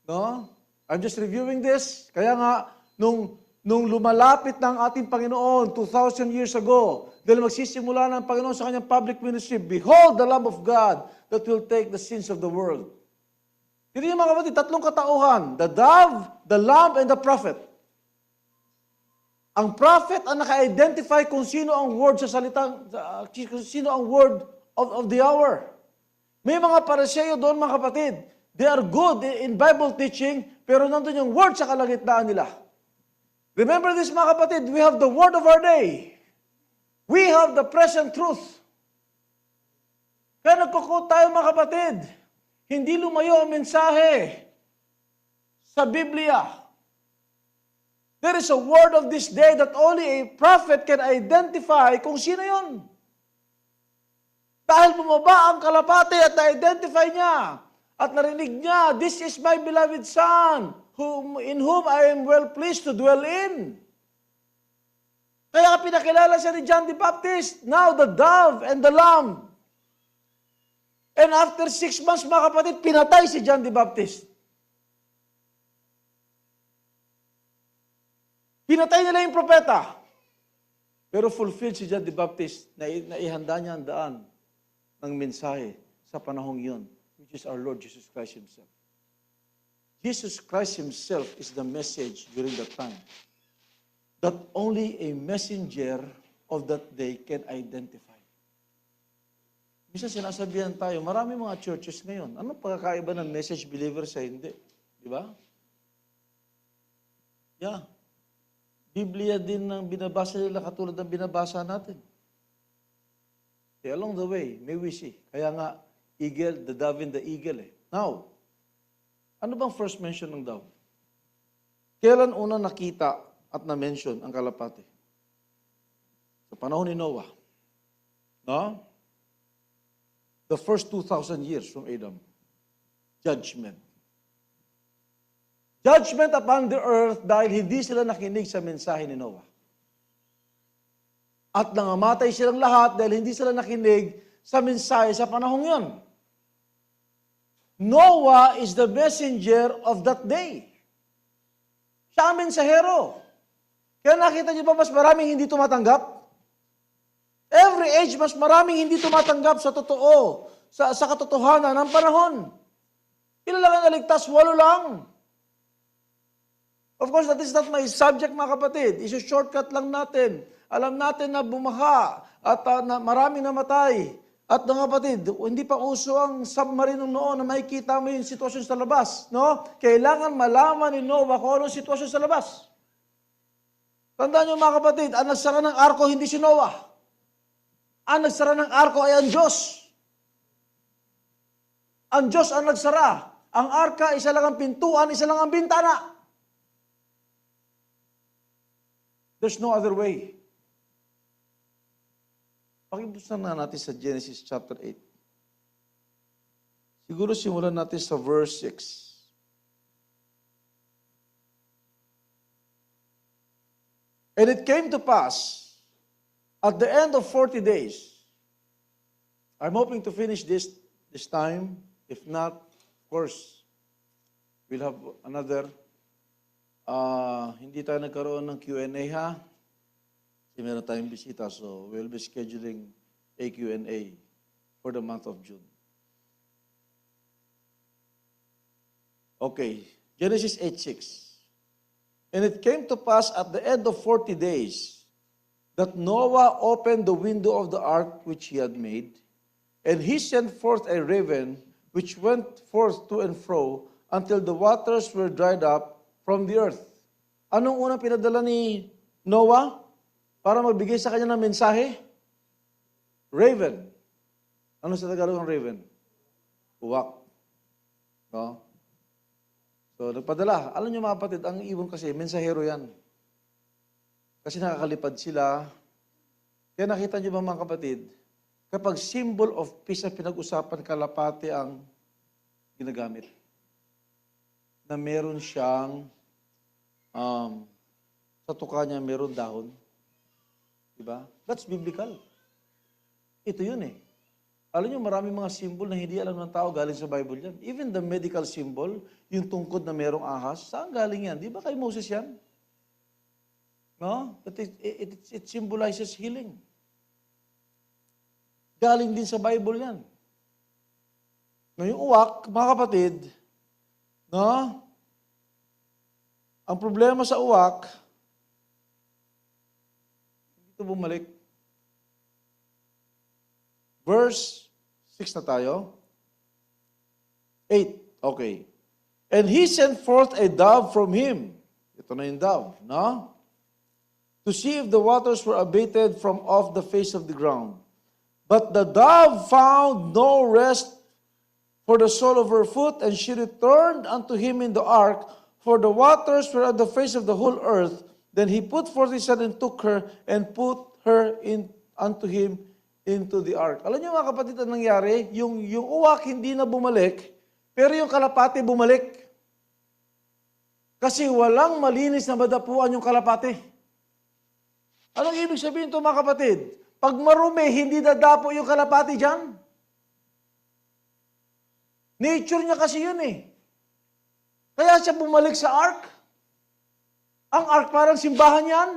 No? I'm just reviewing this. Kaya nga, nung lumalapit ng ating Panginoon 2,000 years ago, dahil magsisimula ng Panginoon sa kanyang public ministry, behold the Lamb of God that will take the sins of the world. Hindi niyo mga kapatid, tatlong katauhan, the dove, the lamb, and the prophet. Ang prophet ang naka-identify kung sino ang word sa salitang, kung sino ang word of the hour. May mga Pariseo doon mga kapatid, they are good in Bible teaching, pero nandun yung word sa kalagitnaan nila. Remember this mga kapatid, we have the word of our day. We have the present truth. Kaya nagkukot tayo mga kapatid. Hindi lumayo ang mensahe sa Biblia. There is a word of this day that only a prophet can identify kung sino yun. Dahil bumaba ang kalapate at na-identify niya at narinig niya, this is my beloved Son, in whom I am well pleased to dwell in. Kaya pinakilala siya ni John the Baptist, now the dove and the lamb. And after 6 months, mga kapatid, pinatay si John the Baptist. Pinatay nila yung propeta. Pero fulfilled si John the Baptist na ihanda niya ang daan ng mensahe sa panahong yun, which is our Lord Jesus Christ Himself. Jesus Christ Himself is the message during that time that only a messenger of that day can identify. Minsan sinasabihan tayo, marami mga churches ngayon. Anong pagkakaiba ng message believer sa hindi? Di ba? Yeah. Biblia din ang binabasa nila katulad ng binabasa natin. Okay, along the way, may we see. Kaya nga, eagle, the dove and the eagle eh. Now, ano bang first mention ng dove? Kailan una nakita at na-mention ang kalapati? Sa panahon ni Noah. No? The first 2,000 years from Adam. Judgment. Judgment upon the earth dahil hindi sila nakinig sa mensahe ni Noah. At nangamatay silang lahat dahil hindi sila nakinig sa mensahe sa panahong yon. Noah is the messenger of that day. Siya ang mensahero. Kaya nakita niyo ba mas maraming hindi tumatanggap? Every age, mas maraming hindi tumatanggap sa totoo, sa katotohanan ng panahon. Ilan lang ang naligtas? 8 lang. Of course, that is not my subject, mga kapatid. Isu-shortcut lang natin. Alam natin na bumaha at na maraming namatay. At mga kapatid, hindi pa uso ang submarine noon na makikita mo yung sitwasyon sa labas. No? Kailangan malaman ni Noah kung anong sitwasyon sa labas. Tandaan niyo mga kapatid, ang nagsara ng arko hindi si Noah. Ang nagsara ng arko ay ang Diyos. Ang Diyos ang nagsara. Ang arka, isa lang ang pintuan, isa lang ang bintana. There's no other way. Pakibuksan na natin sa Genesis chapter 8. Siguro simulan natin sa verse 6. And it came to pass, at the end of 40 days, I'm hoping to finish this time. If not, of course, we'll have another. Hindi tayo nagkaroon ng Q&A ha. Kasi meron tayong bisita, so we'll be scheduling a Q&A for the month of June. Okay, Genesis 8:6. And it came to pass at the end of 40 days that Noah opened the window of the ark which he had made, and he sent forth a raven which went forth to and fro until the waters were dried up from the earth. Anong unang pinadala ni Noah para magbigay sa kanya ng mensahe? Raven. Ano sa Tagalog ang raven? Uwak. No? So, nagpadala. Alam niyo mga kapatid, ang ibon kasi, mensahero yan. Kasi nakakalipad sila. Kaya nakita niyo ba mga kapatid, kapag symbol of peace ang pinag-usapan, kalapati ang ginagamit. Na meron siyang, sa tuka niya meron dahon. Diba? That's biblical. Ito yun eh. Alam niyo, maraming mga symbol na hindi alam ng tao galing sa Bible yan. Even the medical symbol, yung tungkod na merong ahas, saan galing yan? Di ba kay Moses yan? No? But it symbolizes healing. Galing din sa Bible yan. No, yung uwak, mga kapatid, no? Ang problema sa uwak, hindi ito bumalik. Verse 6 na tayo. 8. Okay. And he sent forth a dove from him. Ito na yung dove, no? To see if the waters were abated from off the face of the ground. But the dove found no rest for the sole of her foot, and she returned unto him in the ark, for the waters were at the face of the whole earth. Then he put forth his hand and took her, and put her in unto him into the ark. Alam niyo mga kapatid, ang nangyari, yung uwak hindi na bumalik, pero yung kalapati bumalik. Kasi walang malinis na madapuan yung kalapati. Anong ibig sabihin ito mga kapatid? Pag marumi, hindi dadapo yung kalapati dyan. Nature niya kasi yun eh. Kaya siya bumalik sa ark. Ang ark parang simbahan yan.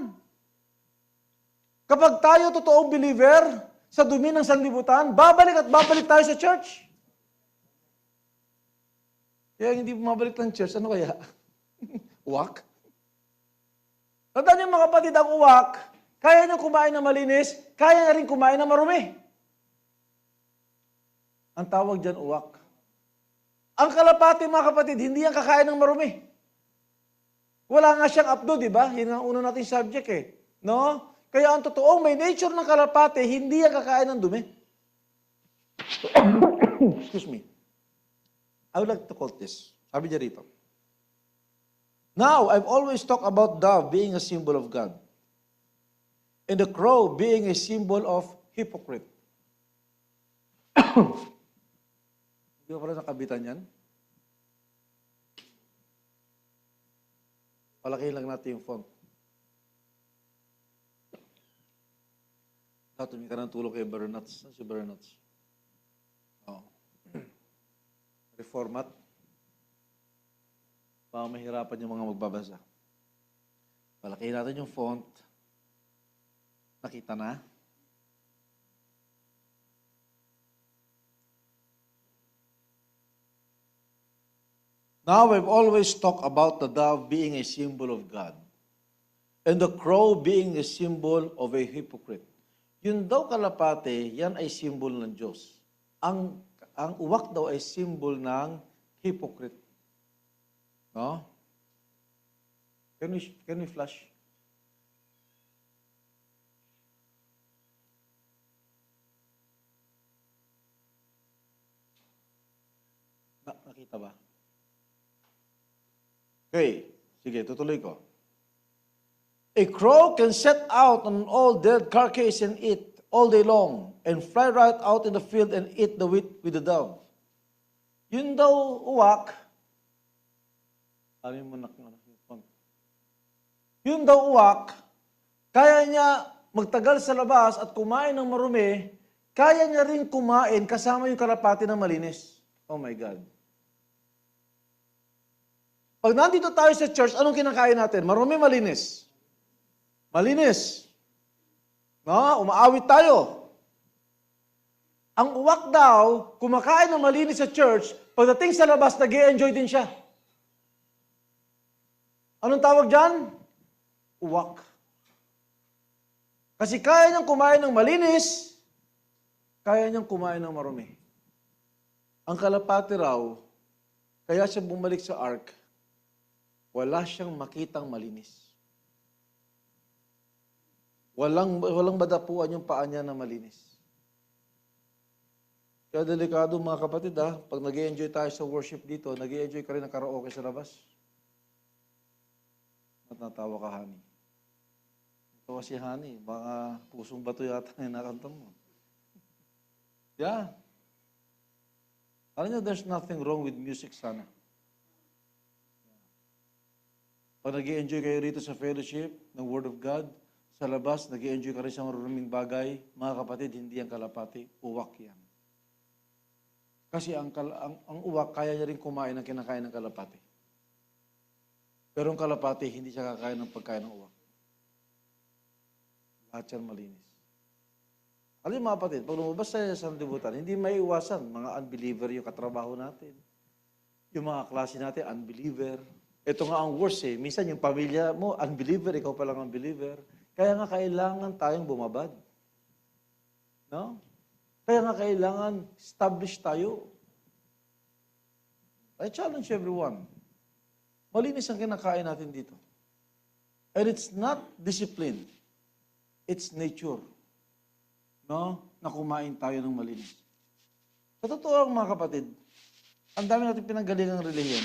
Kapag tayo totoong believer, sa dumi ng sanlibutan, babalik at babalik tayo sa church. Kaya hindi bumabalik ng church, ano kaya? Uwak? Tandaan niyo mga kapatid, ang uwak, kaya niyo kumain na malinis, kaya na rin kumain na marumi. Ang tawag dyan, uwak. Ang kalapati, mga kapatid, hindi yan kakain ng marumi. Wala nga siyang apdo, di ba? Yun ang una nating subject eh. No? Kaya ang totoong may nature ng kalapate, hindi yan kakain ng dumi. Excuse me. I would like to quote this. Sabi niya rito. Now, I've always talked about dove being a symbol of God. And the crow being a symbol of hypocrite. Hindi ko pala nakabitan yan. Palakihin lang natin yung font. Tumingin ka ng tulong kay Bernats. Saan si Bernats? Oh. Reformat. Baka mahirapan yung mga magbabasa. Palakihin natin yung font. Nakita na? Now, we've always talked about the dove being a symbol of God and the crow being a symbol of a hypocrite. Yun daw kalapate, yan ay symbol ng Diyos. Ang uwak daw ay symbol ng hypocrite. No? Can we flash? Nakita ba? Okay, sige, tutuloy ko. A crow can set out on an old dead carcass and eat all day long, and fly right out in the field and eat the wheat with the dove. Yun daw uwak, yun daw uwak, kaya niya magtagal sa labas at kumain ng marumi, kaya niya rin kumain kasama yung kalapati na malinis. Oh my God. Pag nandito tayo sa church, anong kinakain natin? Marumi, malinis. Malinis. No, umaawit tayo. Ang uwak daw, kumakain ng malinis sa church, pagdating sa labas, nag-i-enjoy din siya. Anong tawag dyan? Uwak. Kasi kaya niyang kumain ng malinis, kaya niyang kumain ng marumi. Ang kalapati raw, kaya siya bumalik sa ark, wala siyang makitang malinis. Walang madapuan yung paa niya na malinis. Kaya delikado mga kapatid pag nag-i-enjoy tayo sa worship dito, nag-i-enjoy ka rin ng karaoke sa labas. At natawa ka, honey. Ito kasi honey, mga pusong bato yata yung nakanta mo. Yeah. Alam niyo, there's nothing wrong with music sana. Pag nag-i-enjoy kayo rito sa fellowship ng Word of God, sa labas, nag-i-enjoy ka rin sa marunuming bagay, mga kapatid, hindi ang kalapati, uwak yan. Kasi ang uwak, kaya niya rin kumain ng kinakain ng kalapati. Pero ang kalapati, hindi siya kakain ng pagkain ng uwak. Lahat yan malinis. Alam niyo mga kapatid, pag lumabas tayo sa libutan, hindi may iwasan, mga unbeliever yung katrabaho natin. Yung mga klase natin, unbeliever. Ito nga ang worst minsan yung pamilya mo, unbeliever, ikaw pa lang unbeliever. Kaya nga kailangan tayong bumabad. No? Kaya nga kailangan establish tayo. I challenge everyone. Malinis ang kinakain natin dito. And it's not discipline. It's nature. No? Na kumain tayo ng malinis. Sa totoo mga kapatid, ang dami natin pinanggalingang relihiyon.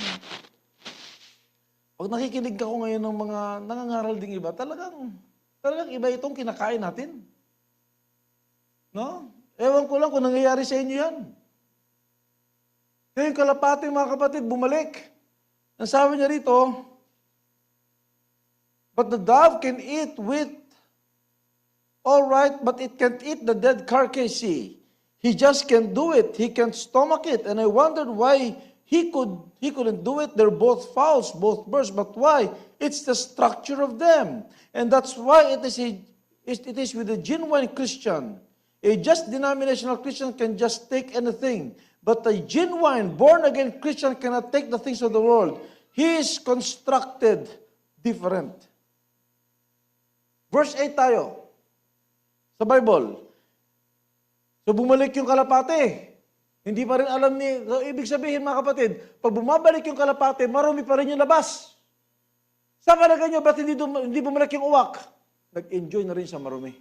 Pag nakikinig ako ngayon ng mga nangangaral ding iba, talagang iba itong kinakain natin. No? Ewan ko lang kung nangyayari sa inyo yan. Kaya yung kalapati, mga kapatid, bumalik. Ang sabi niya rito, but the dove can eat wheat, all right, but it can't eat the dead carcass. He just can't do it. He can't stomach it. And I wondered why he couldn't do it. They're both fowls, both birds, but why? It's the structure of them. And that's why it is with a genuine Christian. A just denominational Christian can just take anything. But a genuine, born-again Christian cannot take the things of the world. He is constructed different. Verse 8 tayo. Sa Bible. So bumalik yung kalapate. Hindi pa rin alam so, ibig sabihin mga kapatid, pag bumabalik yung kalapate, marumi pa rin yung labas. Sa palagay nyo, ba't hindi bumalik yung uwak? Nag-enjoy na rin sa marumi.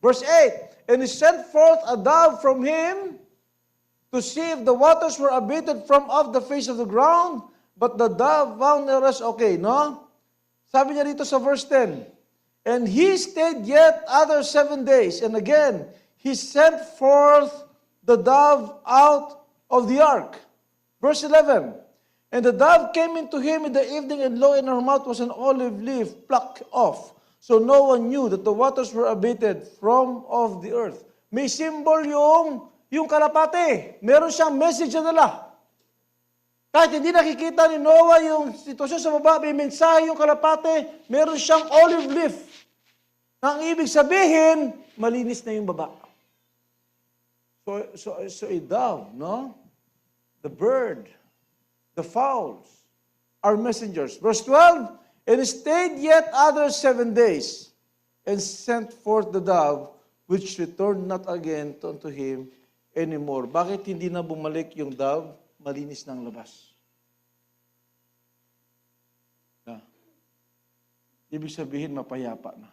Verse 8, and he sent forth a dove from him to see if the waters were abated from off the face of the ground. but the dove found no rest. Okay, no? Sabi niya dito sa verse 10, and he stayed yet other 7 days, and again, he sent forth the dove out of the ark. Verse 11, and the dove came into him in the evening, and lo, in her mouth was an olive leaf plucked off. So no one knew that the waters were abated from off the earth. May symbol yung kalapate. Meron siyang message na dala. Kahit hindi nakikita ni Noah yung sitwasyon sa baba, may mensahe yung kalapate, meron siyang olive leaf. Ang ibig sabihin, malinis na yung baba. So a dove, no? The bird, the fowls, are messengers. Verse 12, and he stayed yet other 7 days, and sent forth the dove, which returned not again unto him anymore. Bakit hindi na bumalik yung dove? Malinis ng labas. Ibig sabihin, mapayapa na.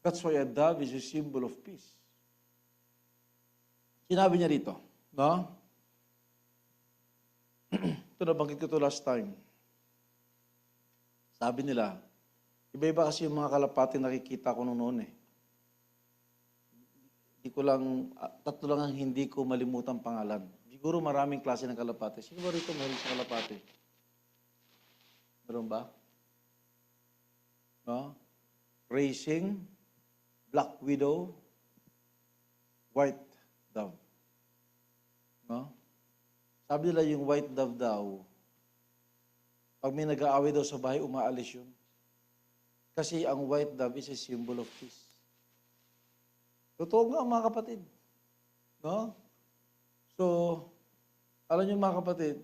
That's why a dove is a symbol of peace. Sinabi niya rito, no? Ito nabanggit ko ito last time. Sabi nila, iba-iba kasi yung mga kalapati nakikita ko noon eh. Hindi ko lang, tatlo lang ang hindi ko malimutan pangalan. Siguro maraming klase ng kalapati. Sino ba rito mahilig sa kalapati? Meron ba? No? Racing, black widow, white dove. No? Sabi nila yung white dove daw, pag may nag-aaway daw sa bahay, umaalis yun. Kasi ang white dove is a symbol of peace. Totoo nga mga kapatid. No? So, alam niyo mga kapatid,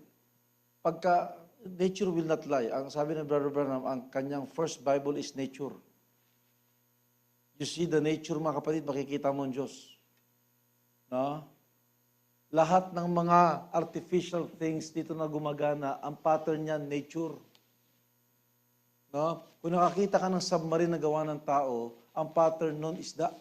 pagka nature will not lie. Ang sabi ng Brother Branham, ang kanyang first Bible is nature. You see the nature, mga kapatid, makikita mo ang Diyos. No? Lahat ng mga artificial things dito na gumagana, ang pattern niyan, nature. No? Kung nakakita ka ng submarine na gawa ng tao, ang pattern nun is isda.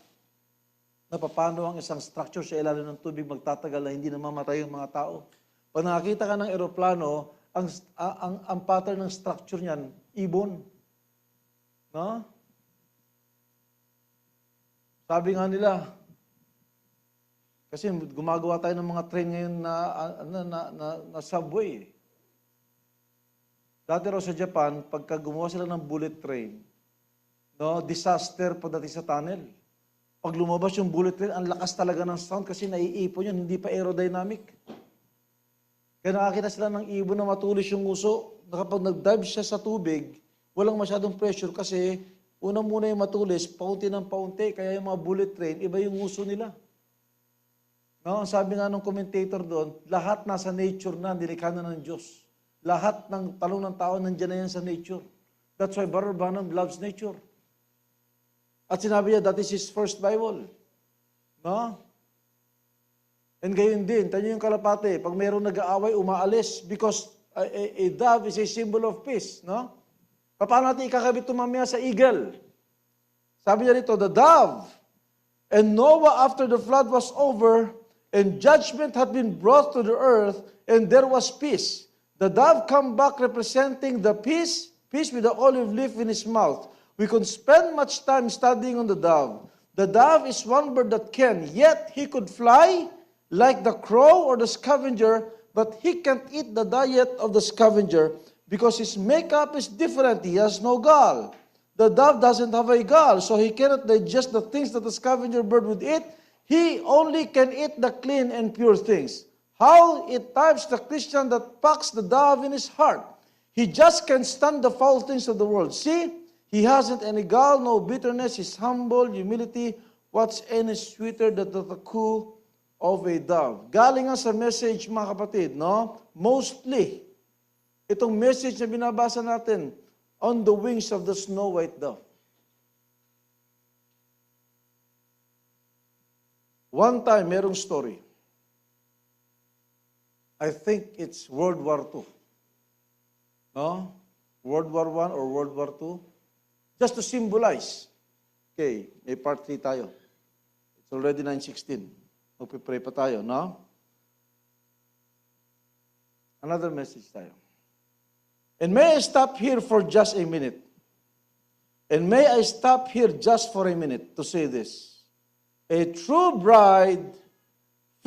Na paano ang isang structure sa ilalim ng tubig magtatagal na hindi namamatay yung mga tao. Pag nakakita ka ng eroplano, ang pattern ng structure niyan, ibon. No? Sabi nga nila, kasi gumagawa tayo ng mga train ngayon na subway. Dati raw sa Japan, pagka gumawa sila ng bullet train, no, disaster pagdating sa tunnel. Pag lumabas yung bullet train, ang lakas talaga ng sound kasi naiipon yun, hindi pa aerodynamic. Kaya nakakita sila ng ibon na matulis yung uso, na kapag nag-dive siya sa tubig, walang masyadong pressure kasi una muna yung matulis, paunti ng paunti, kaya yung mga bullet train, iba yung uso nila. No, ang sabi nga ng commentator doon, lahat nasa nature na, nilikha na ng Diyos. Lahat ng talong ng tao, nandiyan na yan sa nature. That's why Brother Branham loves nature. At sinabi niya, that is his first Bible. No? And gayon din, tanyo yung kalapate, pag mayroong nag-aaway, umaalis because a dove is a symbol of peace. No? Paano natin ikakabit ito mamaya sa eagle? Sabi niya rito, the dove, and Noah after the flood was over, and judgment had been brought to the earth, and there was peace. The dove come back representing the peace with the olive leaf in his mouth. We could spend much time studying on the dove. The dove is one bird that can, yet he could fly like the crow or the scavenger, but he can't eat the diet of the scavenger because his makeup is different. He has no gall. The dove doesn't have a gall, so he cannot digest the things that the scavenger bird would eat. He only can eat the clean and pure things. How it types the Christian that packs the dove in his heart. He just can't stand the foul things of the world. See, he hasn't any gall, no bitterness. He's humble, humility. What's any sweeter than the coo of a dove? Galing nga sa message, mga kapatid, no? Mostly, itong message na binabasa natin, on the wings of the snow white dove. One time, merong story. I think it's World War II. No? World War I or World War II. Just to symbolize. Okay, may part 3 tayo. It's already 9:16. Magpipray pa tayo, no? Another message tayo. And may I stop here for just a minute? And may I stop here just for a minute to say this? A true bride,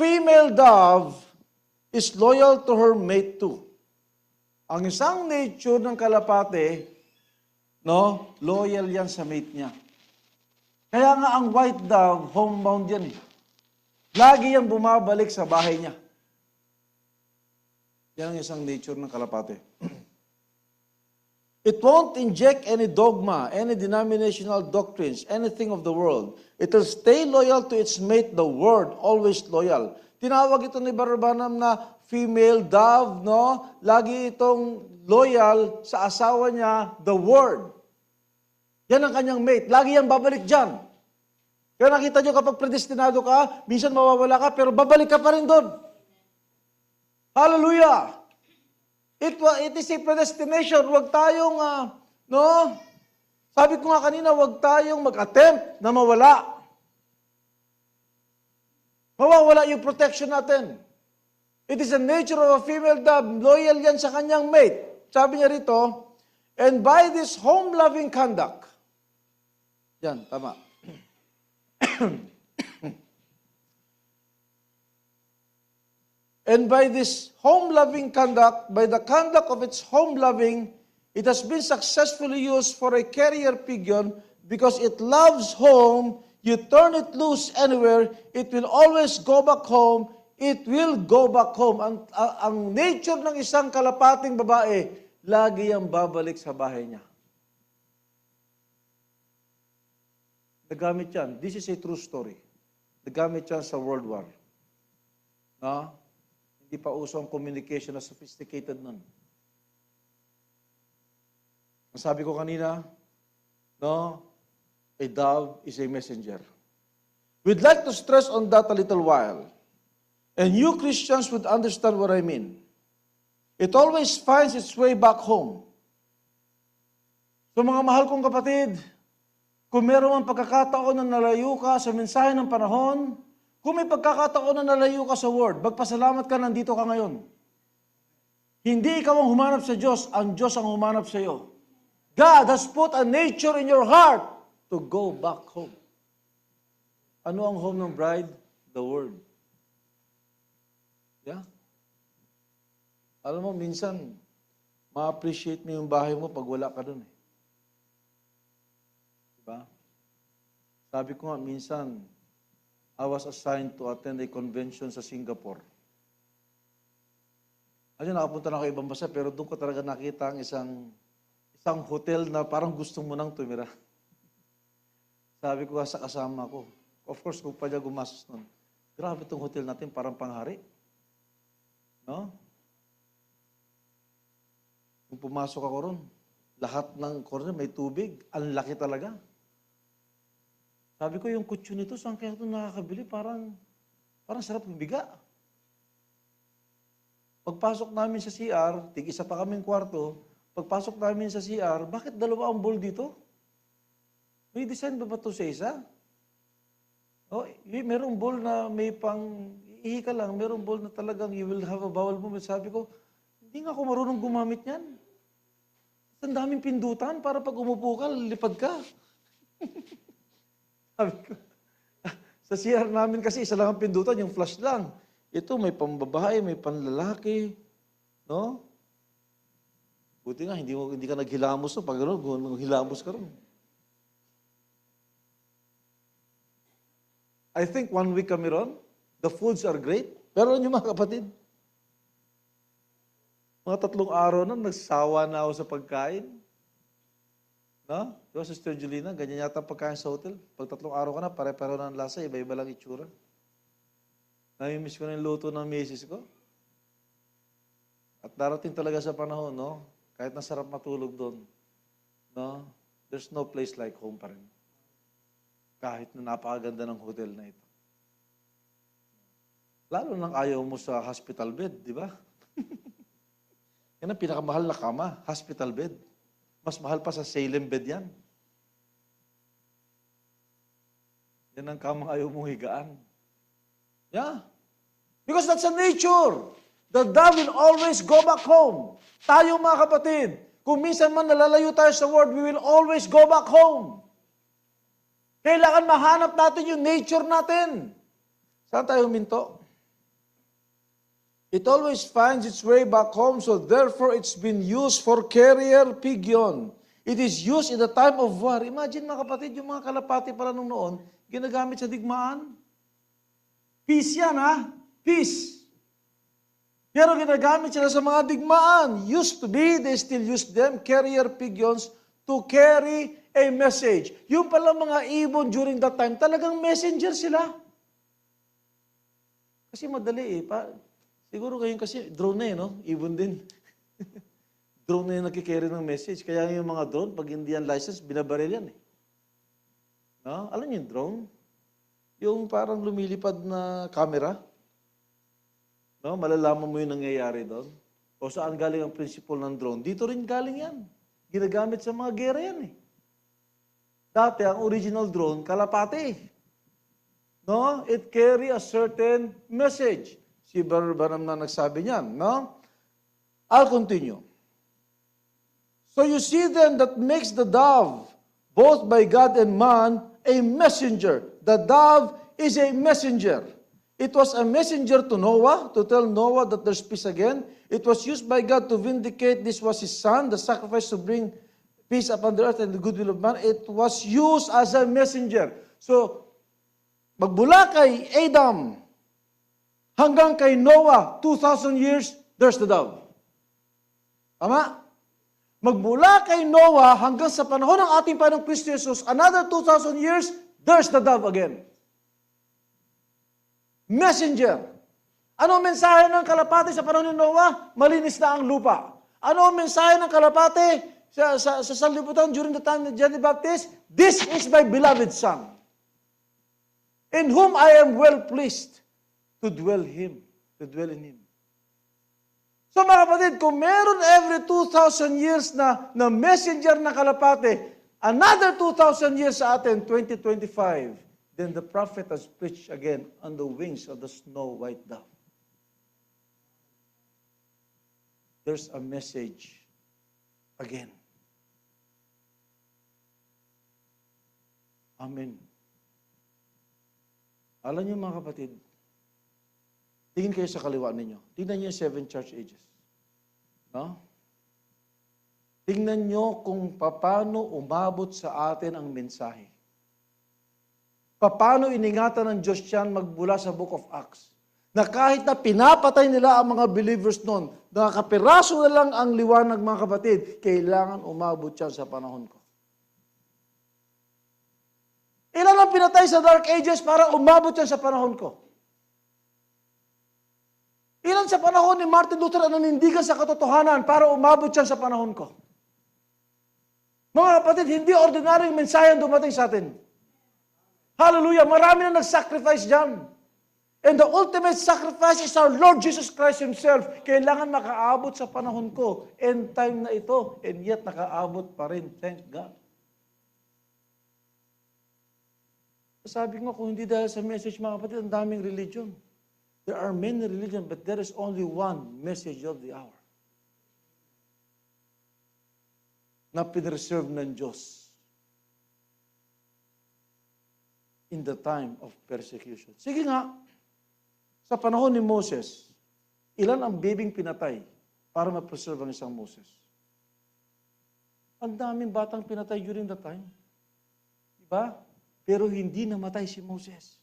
female dove, is loyal to her mate too. Ang isang nature ng kalapate, no, loyal yan sa mate niya. Kaya nga ang white dove, homebound yan eh. Lagi yan bumabalik sa bahay niya. Yan ang isang nature ng kalapate. It won't inject any dogma, any denominational doctrines, anything of the world. It will stay loyal to its mate, the word, always loyal. Tinawag ito ni Barbanam na female dove, no? Lagi itong loyal sa asawa niya, the word. Yan ang kanyang mate. Lagi yan babalik dyan. Kaya nakita nyo kapag predestinado ka, minsan mawawala ka, pero babalik ka pa rin doon. Hallelujah! It is a predestination. Huwag tayong, no? Sabi ko nga kanina, huwag tayong mag-attempt na mawala. Mawawala yung protection natin. It is the nature of a female dove. Loyal yan sa kanyang mate. Sabi niya rito, and by this home-loving conduct, yan, tama. And by this home-loving conduct, by the conduct of its home-loving, it has been successfully used for a carrier pigeon because it loves home. You turn it loose anywhere, it will always go back home. It will go back home. Ang nature ng isang kalapating babae, lagi ang babalik sa bahay niya. Nagamit yan. This is a true story. Nagamit yan sa World War. No? Hindi pa uso ang communication na sophisticated nun. Ang sabi ko kanina, no, a dove is a messenger. We'd like to stress on that a little while. And you Christians would understand what I mean. It always finds its way back home. So mga mahal kong kapatid, kung meron ang pagkakataon na nalayo ka sa mensahe ng panahon, kung may pagkakataon na nalayo ka sa Word, magpasalamat ka, nandito ka ngayon. Hindi ikaw ang humanap sa Diyos, ang Diyos ang humanap sa iyo. God has put a nature in your heart to go back home. Ano ang home ng bride? The Word. Yeah? Alam mo, minsan, ma-appreciate mo yung bahay mo pag wala ka dun. Diba? Sabi ko nga, minsan, I was assigned to attend a convention sa Singapore. Ayun, nakapunta na ako ibang bansa, pero doon ko talaga nakita ang isang hotel na parang gusto mo nang tumira. Sabi ko sa kasama ko, of course, kung pa niya gumastos nun, grabe itong hotel natin, parang panghari. No? Kung pumasok ako ron, lahat ng corner may tubig, ang laki talaga. Sabi ko, yung kutsu nito, saan kaya ito nakakabili? Parang sarap biga. Pagpasok namin sa CR, tig-isa pa kaming kwarto, pagpasok namin sa CR, bakit dalawa ang bowl dito? May design ba ito sa isa? Oh, merong bowl na may pang, ihi ka lang, merong bowl na talagang you will have a bowel movement. Sabi ko, hindi nga ako marunong gumamit yan. Ang daming pindutan para pag umupo ka, lipad ka. Sabi ko, sa CR namin kasi isa lang ang pindutan, yung flush lang. Ito may pambabae, may panlalaki. No? Buti nga, hindi ka naghilamos. No? Pag gano'n, hilamos ka rin. I think 1 week kami ron. The foods are great. Pero yung mga kapatid, mga 3 araw na, nagsawa na ako sa pagkain. No? Diba, Sister Julina, ganyan yata pagkain sa hotel. Pag 3 araw ka na, pare-pareho ng lasa, iba-iba lang itsura. Namimiss ko na yung luto ng misis ko. At darating talaga sa panahon, no? Kahit nasarap matulog doon, no? There's no place like home pa rin. Kahit na napakaganda ng hotel na ito. Lalo nang ayaw mo sa hospital bed, di ba? Yan ang pinakamahal na kama, hospital bed. Mas mahal pa sa Salem bed yan. Yan ang kamang ayaw mong higaan. Yeah. Because that's a nature. The dove will always go back home. Tayo mga kapatid, Kung minsan man nalalayo tayo sa Word, we will always go back home. Kailangan mahanap natin yung nature natin. Saan tayo huminto? It always finds its way back home, so therefore it's been used for carrier pigeon. It is used in the time of war. Imagine mga kapatid, yung mga kalapati pala nung noon, ginagamit sa digmaan. Peace yan ha? Peace. Pero ginagamit sila sa mga digmaan. Used to be, they still use them, carrier pigeons, to carry a message. Yung pala mga ibon during that time, talagang messenger sila. Kasi madali eh. Siguro ngayon kasi drone na eh, no? Ibon din. Drone na yung nakikarry ng message. Kaya yung mga drone, pag hindi yan license, binabaril yan eh. No? Alam niyo yung drone? Yung parang lumilipad na camera. No? Malalaman mo yung nangyayari doon. O saan galing ang principle ng drone? Dito rin galing yan. Ginagamit sa mga gera yan eh. Dati, ang original drone, kalapate. No? It carry a certain message. Si Brother Branham na nagsabi niyan, no? I'll continue. So you see then that makes the dove, both by God and man, a messenger. The dove is a messenger. It was a messenger to Noah, to tell Noah that there's peace again. It was used by God to vindicate this was his son, the sacrifice to bring peace upon the earth and the goodwill of man. It was used as a messenger. So, magmula kay Adam, hanggang kay Noah, 2,000 years, there's the dove. Tama? Magmula kay Noah hanggang sa panahon ng ating Panginoong Kristo Jesus, another 2,000 years, there's the dove again. Messenger. Ano ang mensahe ng kalapate sa panahon ni Noah? Malinis na ang lupa. Ano ang mensahe ng kalapate sa sanlibutan during the time of John the Baptist? This is my beloved Son, in whom I am well pleased to dwell in Him. So mga kapatid, kung meron every 2,000 years na messenger na kalapate, another 2,000 years sa atin, 2025, then the prophet has preached again on the wings of the snow white dove. There's a message again. Amen. Alam niyo mga kapatid, tingin kayo sa kaliwa ninyo. Tingnan niyo yung 7 church ages. No? Tingnan niyo kung paano umabot sa atin ang mensahe. Paano iningatan ng Diyos yan magmula sa Book of Acts. Na kahit na pinapatay nila ang mga believers noon, nakakapiraso na lang ang liwanag mga kapatid, kailangan umabot yan sa panahon ko. Ilan ang pinatay sa Dark Ages para umabot yan sa panahon ko? Ilan sa panahon ni Martin Luther ang nanindigan sa katotohanan para umabot yan sa panahon ko? Mga kapatid, hindi ordinaryong mensahe ang dumating sa atin. Hallelujah! Marami na nag-sacrifice dyan. And the ultimate sacrifice is our Lord Jesus Christ Himself. Kailangan makaabot sa panahon ko. End time na ito. And yet, nakaabot pa rin. Thank God. Sabi ko, kung hindi dahil sa message, mga kapatid, ang daming religion. There are many religions, but there is only one message of the hour na pinreserve ng Diyos in the time of persecution. Sige nga, sa panahon ni Moses, ilan ang bibing pinatay para ma-preserve ang isang Moses? Ang daming batang pinatay during that time. Diba? Pero hindi namatay si Moses.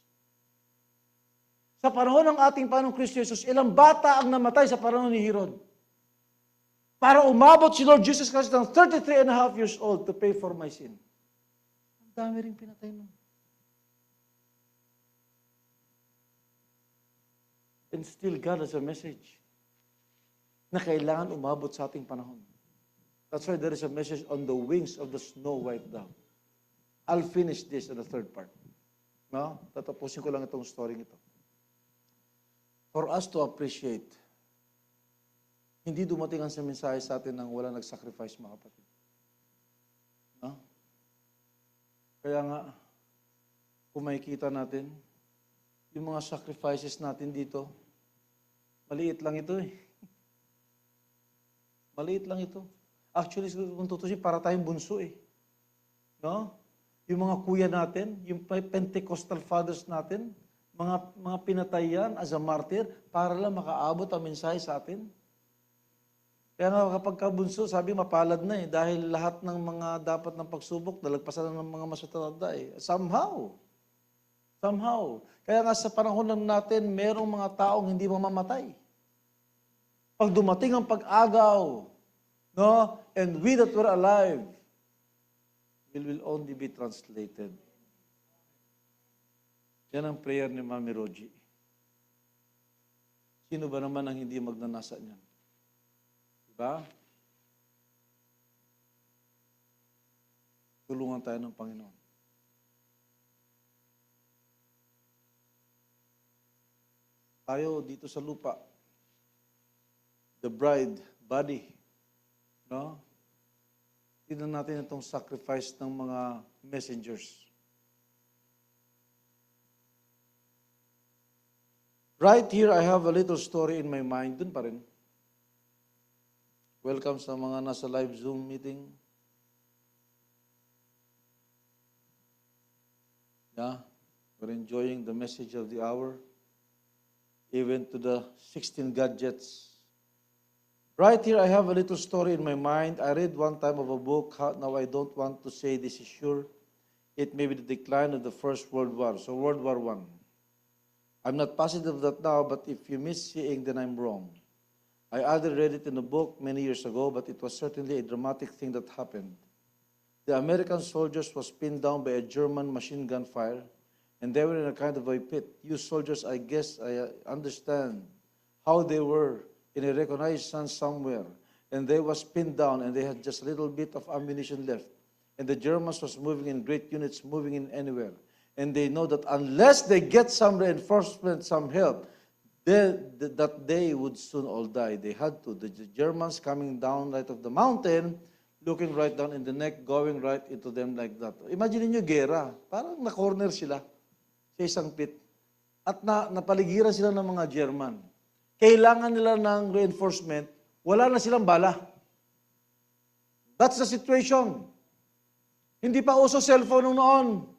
Sa panahon ng ating Panginoong Kristo Jesus, ilang bata ang namatay sa panahon ni Herod? Para umabot si Lord Jesus Christ ng 33 and a half years old to pay for my sin. Ang dami rin pinatay nun. And still God has a message na kailangan umabot sa ating panahon. That's why there is a message on the wings of the snow white dove. I'll finish this in the third part. No? Tatapusin ko lang itong story ito. For us to appreciate, hindi dumating ang mensahe sa atin nang wala nag-sacrifice, mga kapatid. No? Kaya nga, kung makikita natin, yung mga sacrifices natin dito, maliit lang ito eh. Maliit lang ito. Actually, kung tutusin, para tayong bunso eh. No? Yung mga kuya natin, yung Pentecostal fathers natin, mga pinatay yan as a martyr para lang makaabot ang mensahe sa atin. Kaya nga kapag kabunso, sabi mapalad na eh. Dahil lahat ng mga dapat ng pagsubok, nalagpasan ng mga masatatanda eh. Somehow. Kaya nga sa panahon lang natin, merong mga taong hindi mamamatay. Pag dumating ang pag-agaw, no? And we that were alive, will only be translated. Yan ang prayer ni Mami Roji. Sino ba naman ang hindi magnanasa niyan? Diba? Tulungan tayo ng Panginoon. Tayo dito sa lupa, the bride, body, no? Tignan natin itong sacrifice ng mga messengers. Right here, I have a little story in my mind. Dun pa rin. Welcome sa mga nasa live Zoom meeting. Yeah, we're enjoying the message of the hour. Even to the 16 gadgets. Right here, I have a little story in my mind. I read one time of a book. Now, I don't want to say this is sure. It may be the decline of the First World War. So, World War I. I'm not positive of that now, but if you miss seeing, then I'm wrong. I either read it in a book many years ago, but it was certainly a dramatic thing that happened. The American soldiers was pinned down by a German machine gun fire, and they were in a kind of a pit. You soldiers, I guess I understand how they were in a recognized sun somewhere, and they was pinned down, and they had just a little bit of ammunition left. And the Germans was moving in great units, moving in anywhere. And they know that unless they get some reinforcement, some help, that they would soon all die. They had to. The Germans coming down right of the mountain, looking right down in the neck, going right into them like that. Imagine niyo gera. Parang na-corner sila sa isang pit. At napaligiran sila ng mga German. Kailangan nila ng reinforcement, wala na silang bala. That's the situation. Hindi pa uso cellphone noon.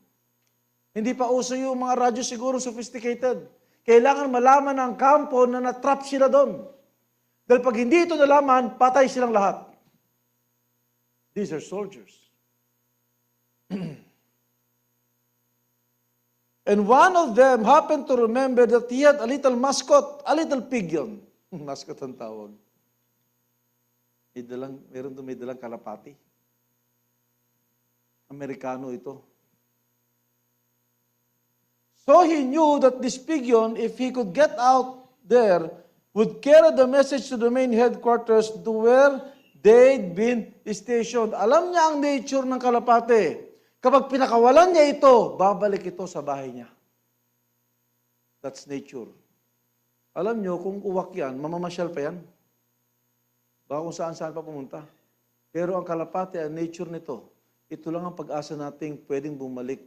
Hindi pa uso yung mga radyo siguro sophisticated. Kailangan malaman ng kampo na natrap sila doon. Dahil pag hindi ito nalaman, patay silang lahat. These are soldiers. And one of them happened to remember that he had a little mascot, a little pig yun. Mascot ang tawag. Meron doon may dalang kalapati. Amerikano ito. So he knew that this pigeon, if he could get out there, would carry the message to the main headquarters to where they'd been stationed. Alam niya ang nature ng kalapate. Kapag pinakawalan niya ito, babalik ito sa bahay niya. That's nature. Alam niyo, kung uwak yan, mamamasyal pa yan. Baka kung saan-saan pa pumunta. Pero ang kalapate, ang nature nito, ito lang ang pag-asa nating pwedeng bumalik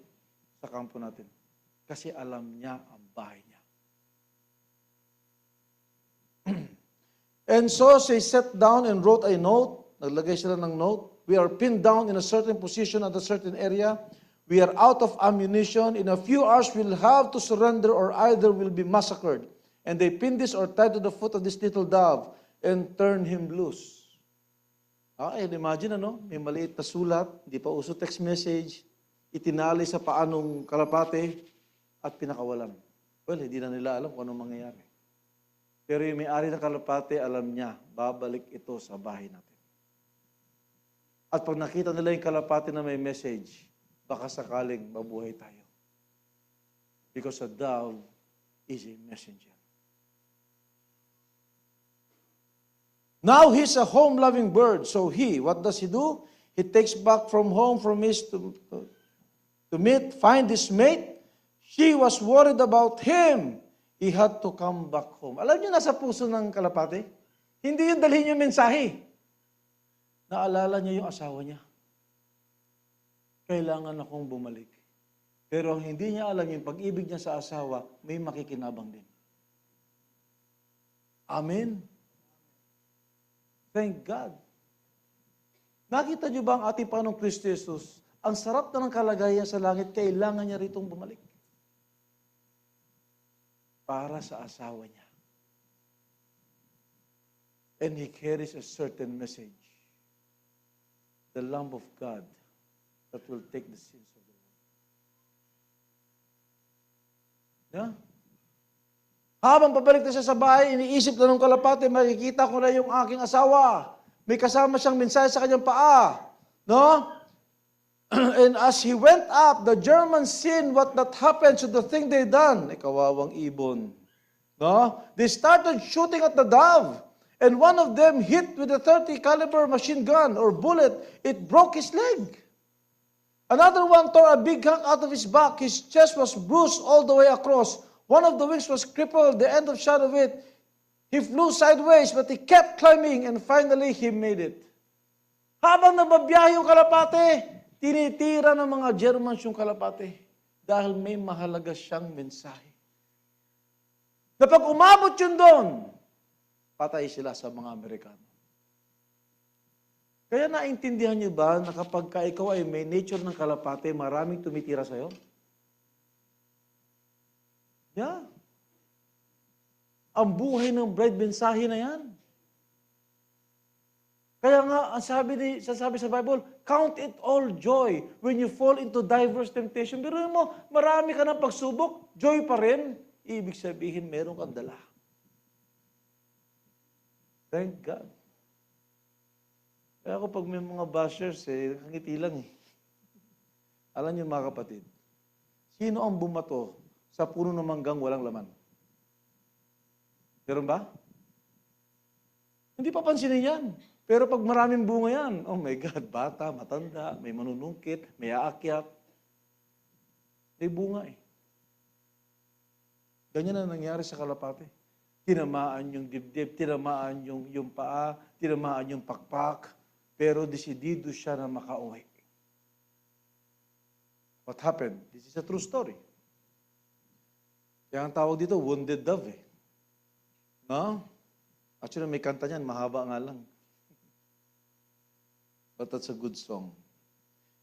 sa kampo natin. Kasi alam niya ang bahay niya. And so, she sat down and wrote a note. Naglagay sila ng note. We are pinned down in a certain position at a certain area. We are out of ammunition. In a few hours, we'll have to surrender or either we'll be massacred. And they pinned this or tied to the foot of this little dove and turned him loose. Imagine, may maliit na sulat, hindi pa uso text message, itinali sa paanong kalapate at pinakawalan. Well, hindi na nila alam kung anong mangyayari. Pero yung may-ari ng kalapate, alam niya, babalik ito sa bahay natin. At pag nakita nila yung kalapate na may message, baka sakaling mabuhay tayo. Because a dove is a messenger. Now he's a home-loving bird. So what does he do? He takes back from home from his to find his mate. She was worried about him. He had to come back home. Alam niyo, nasa puso ng kalapate? Hindi yung dalhin yung mensahe. Naalala niya yung asawa niya. Kailangan akong bumalik. Pero ang hindi niya alam yung pag-ibig niya sa asawa, may makikinabang din. Amen? Thank God. Nakita niyo ba ang ating Panginoong Kristo Jesus? Ang sarap na ng kalagayan sa langit, kailangan niya ritong bumalik. Para sa asawa niya. And He carries a certain message. The Lamb of God that will take the sins of the world. Yeah? Habang pabalik na siya sa bahay, iniisip na ng kalapate, makikita ko na yung aking asawa. May kasama siyang mensahe sa kanyang paa. No? And as he went up, the Germans seen what that happened to the thing they done. Kawawang ibon. No? They started shooting at the dove. And one of them hit with a 30 caliber machine gun or bullet. It broke his leg. Another one tore a big hunk out of his back. His chest was bruised all the way across. One of the wings was crippled, the end of shot of it. He flew sideways, but he kept climbing, and finally, he made it. Habang nagbabiyahe yung kalapate, tinitira ng mga Germans yung kalapate dahil may mahalaga siyang mensahe. Na pag umabot yun doon, patay sila sa mga Amerikano. Kaya naintindihan niyo ba na kapag ikaw ay may nature ng kalapate, maraming tumitira sa'yo? Yeah. Ang buhay ng bride mensahe na yan. Kaya nga, ang sasabi sa Bible, count it all joy when you fall into diverse temptation. Pero mo, marami ka ng pagsubok, joy pa rin. Ibig sabihin, meron kang dala. Thank God. Kaya ako pag may mga bashers, nakangiti lang eh. Alam niyo mga kapatid, sino ang bumato sa puno ng manggang walang laman? Meron ba? Hindi papansinin yan. Pero pag maraming bunga yan, oh my God, bata, matanda, may manunungkit, may aakyat. May bunga eh. Ganyan na nangyari sa kalapate. Tinamaan yung dibdib, tinamaan yung paa, tinamaan yung pakpak, pero desidido siya na makauwi. What happened? This is a true story. Kaya ang tawag dito, wounded dove eh. No? Actually, may kanta niyan, mahaba nga lang. But that's a good song.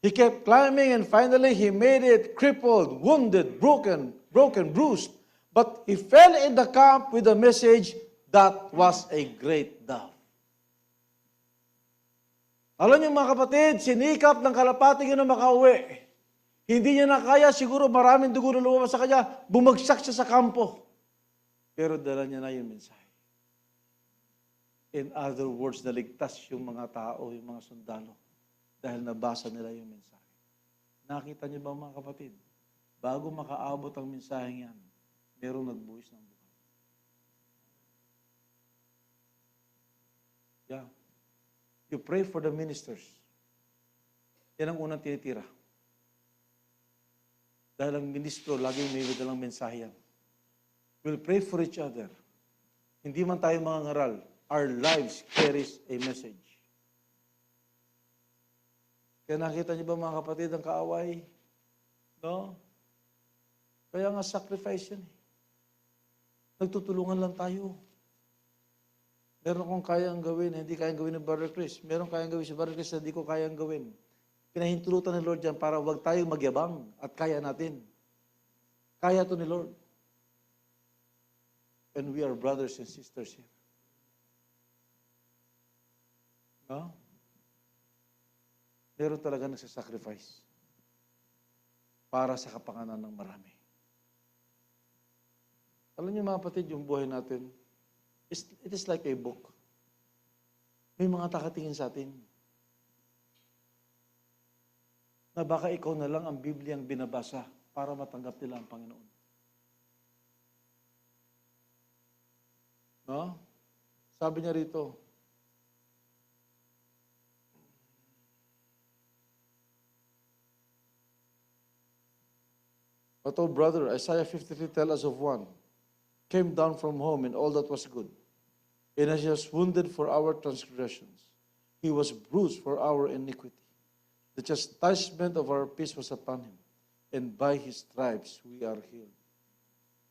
He kept climbing and finally he made it, crippled, wounded, broken, bruised. But he fell in the camp with a message that was a great dove. Alam niyo mga kapatid, sinikap ng kalapate yun na makauwi. Hindi niya na kaya, siguro maraming dugo na lumabas sa kanya, bumagsak siya sa kampo. Pero dala niya na yung mensahe. In other words, naligtas yung mga tao, yung mga sundalo, dahil nabasa nila yung mensahe. Nakita niyo ba mga kapatid? Bago makaabot ang mensahe yan, merong nagbuhis ng buhay. Yeah. You pray for the ministers. Yan ang unang tinitira. Dahil ang ministro, laging may dalang mensahe yan. We'll pray for each other. Hindi man tayo mga ngaral. Our lives carries a message. Kaya nakita niyo ba mga kapatid ang kaaway? No? Kaya nga sacrifice yan eh. Nagtutulungan lang tayo. Meron akong kayang gawin, hindi kayang gawin ng Brother Chris. Meron kayang gawin si Brother Chris na hindi ko kayang gawin. Pinahintulutan ni Lord dyan para wag tayong magyabang at kaya natin. Kaya to ni Lord. And we are brothers and sisters here. No? Meron talaga nagsasacrifice para sa kapanganan ng marami. Alam niyo mga kapatid, yung buhay natin, it is like a book. May mga takatingin sa atin. Na baka ikaw na lang ang Biblia ang binabasa para matanggap nila ang Panginoon. No? Sabi niya rito, but oh brother, Isaiah 53 tells us of one, came down from home and all that was good. And as he was wounded for our transgressions, he was bruised for our iniquity. The chastisement of our peace was upon him, and by his stripes we are healed.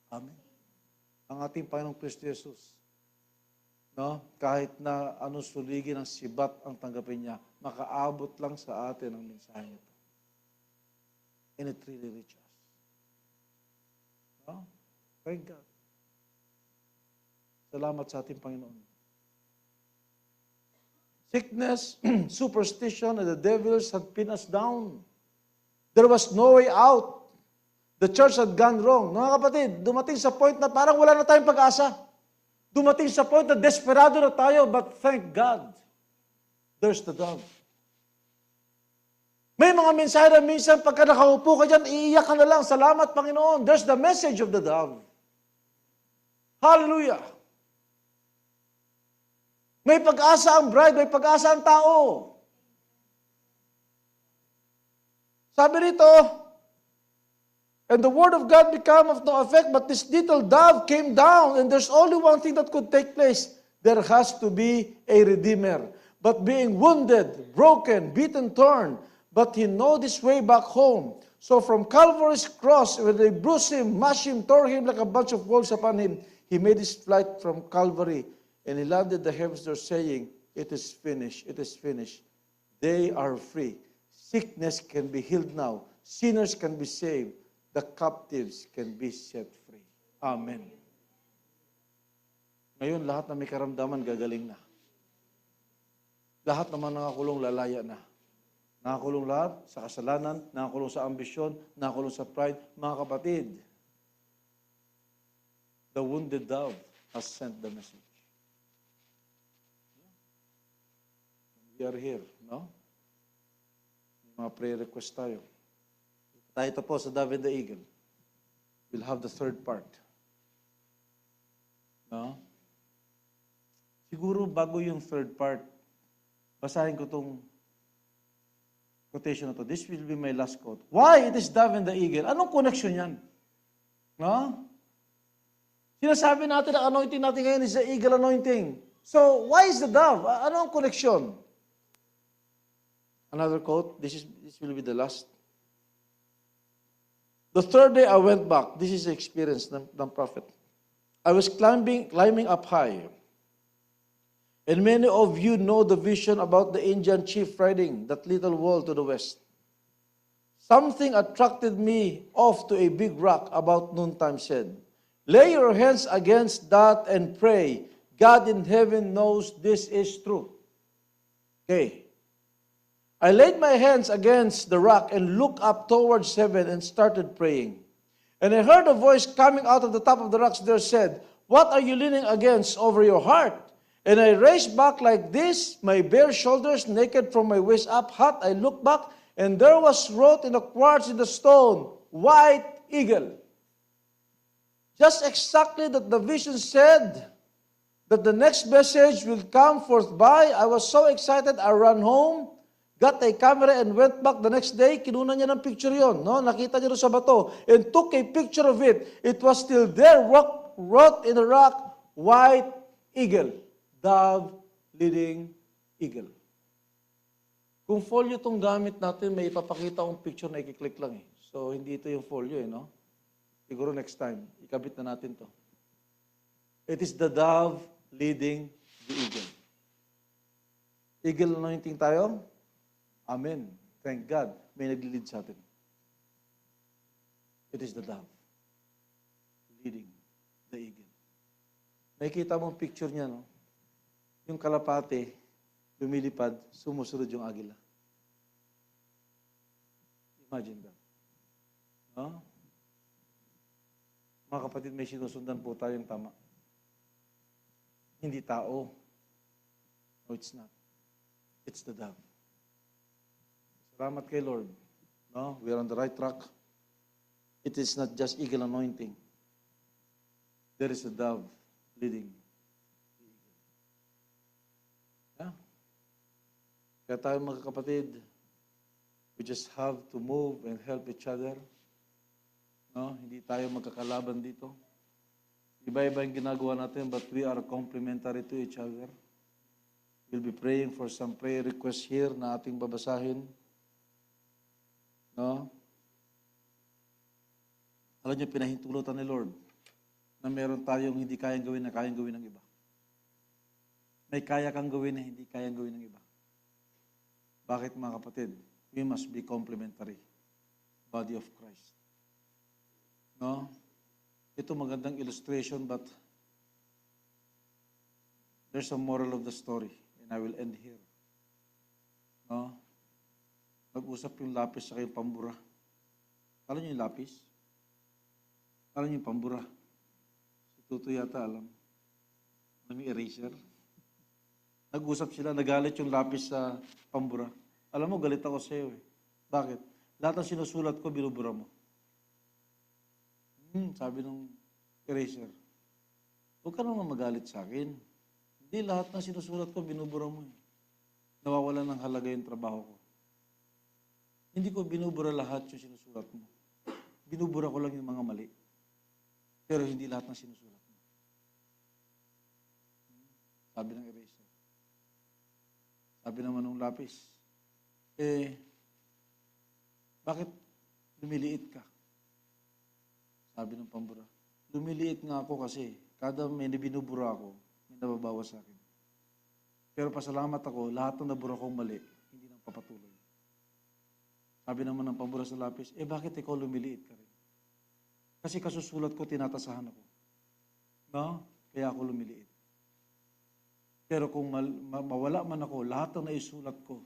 Amen. Ang ating Panginoong Kristo Jesus, No? Kahit na anong suligi ng sibat ang tanggapin niya, makaabot lang sa atin ang mensahe nito. And it really reaches us. No? Thank God. Salamat sa ating Panginoon. Sickness, superstition, and the devils had pinned us down. There was no way out. The church had gone wrong. Mga kapatid, dumating sa point na parang wala na tayong pag-asa. Dumating sa point na desperado na tayo, but thank God, there's the dove. May mga mensahe na minsan pagka nakaupo ka dyan, iiyak ka na lang, salamat Panginoon. There's the message of the dove. Hallelujah. May pag-asa ang bride, may pag-asa ang tao. Sabi rito, and the word of God became of no effect, but this little dove came down, and there's only one thing that could take place. There has to be a redeemer. But being wounded, broken, beaten, torn, but he know this way back home. So from Calvary's cross, when they bruised him, mashed him, tore him like a bunch of wolves upon him, he made his flight from Calvary, and he landed the heavens there saying, it is finished, it is finished. They are free. Sickness can be healed now. Sinners can be saved. The captives can be set free. Amen. Ngayon, lahat na may karamdaman, gagaling na. Lahat naman nakakulong, lalaya na. Nakakulong lahat sa kasalanan, nakakulong sa ambisyon, nakakulong sa pride. Mga kapatid, the wounded dove has sent the message. We are here, no? May mga prayer request tayo. Tayo ito po sa Dove and the Eagle. We'll have the third part. No? Siguro bago yung third part, basahin ko itong quotation na to. This will be my last quote. Why it is Dove and the Eagle? Anong connection yan? No? Sinasabi natin na anointing natin ngayon is the eagle anointing. So, why is the dove? Ano ang connection? Another quote. This will be the last. The third day I went back. This is the experience ng prophet. I was climbing up high. And many of you know the vision about the Indian chief riding that little wall to the west. Something attracted me off to a big rock about noontime said, lay your hands against that and pray. God in heaven knows this is true. Okay. I laid my hands against the rock and looked up towards heaven and started praying. And I heard a voice coming out of the top of the rocks there said, what are you leaning against over your heart? And I raised back like this, my bare shoulders naked from my waist up hot. I looked back, and there was wrote in the quartz in the stone, white eagle. Just exactly that the vision said that the next message will come forth by. I was so excited, I ran home, got a camera and went back the next day. Kinuha niya ng picture yon, no? Nakita niya doon sa bato and took a picture of it. It was still there, wrote in the rock, white eagle, dove leading eagle. Kung folio itong gamit natin, may ipapakita akong picture na i-click lang eh. So, hindi ito yung folio eh, no? Siguro next time, ikabit na natin to. It is the dove leading the eagle. Eagle anointing tayo? Amen. Thank God. May nag-lead sa atin. It is the dove leading the eagle. Nakikita mong picture niya, no? Yung kalapate, lumilipad, sumusunod yung agila. Imagine that. No? Mga kapatid, may sinusundan po tayong tama. Hindi tao. No, it's not. It's the dove. Salamat kay Lord. No? We are on the right track. It is not just eagle anointing. There is a dove leading the eagle. Yeah? Kaya tayo mga kapatid, we just have to move and help each other. No? Hindi tayo magkakalaban dito. Iba-iba yung ginagawa natin, but we are complementary to each other. We'll be praying for some prayer requests here na ating babasahin. No? Alam niyo, pinahintulutan ni Lord na meron tayong hindi kayang gawin na kayang gawin ng iba. May kaya kang gawin na hindi kayang gawin ng iba. Bakit mga kapatid? We must be complementary. Body of Christ. No? Ito magandang illustration but there's a moral of the story and I will end here. No? Nag-usap yung lapis sa yung pambura. Alam niyo yung lapis? Alam niyo yung pambura? Si Tuto yata alam. Alam yung eraser? Nag-usap sila, nagalit yung lapis sa pambura. Alam mo, galit ako sa iyo eh. Bakit? Lahat ng sinusulat ko, binubura mo. Sabi ng eraser, huwag ka naman magalit sa akin. Hindi lahat ng sinusulat ko, binubura mo eh. Nawawala ng halaga yung trabaho ko. Hindi ko binubura lahat yung sinusulat mo. Binubura ko lang yung mga mali. Pero hindi lahat ng sinusulat mo. Sabi ng eraser. Sabi naman ng lapis, bakit lumiliit ka? Sabi ng pambura, lumiliit nga ako kasi kada may binubura ako, may nababawas sa akin. Pero pasalamat ako, lahat ng nabura kong mali, hindi nang papatuloy. Sabi naman ng pambura sa lapis, bakit ikaw lumiliit ka rin? Kasi kasusulat ko, tinatasahan ako. No? Kaya ako lumiliit. Pero kung mawala man ako, lahat ng naisulat ko,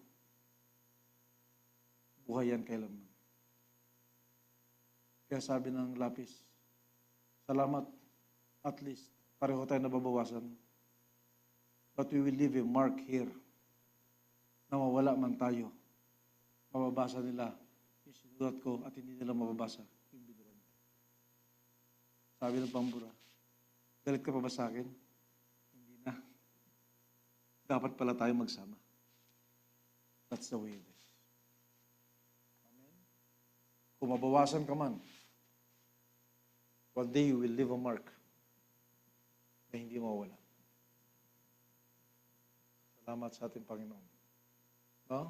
buhay yan kailanman. Kaya sabi ng lapis, salamat, at least, pareho tayo nababawasan. But we will leave a mark here na mawala man tayo. Mababasa nila yung sinulat ko at hindi nila mababasa yung biduran. Sabi ng pambura, galit ka pa ba sa akin? Hindi na. Dapat pala tayo magsama. That's the way it is. Amen? Kung mabawasan ka man, one day you will leave a mark na hindi mawala. Salamat sa ating Panginoon. No?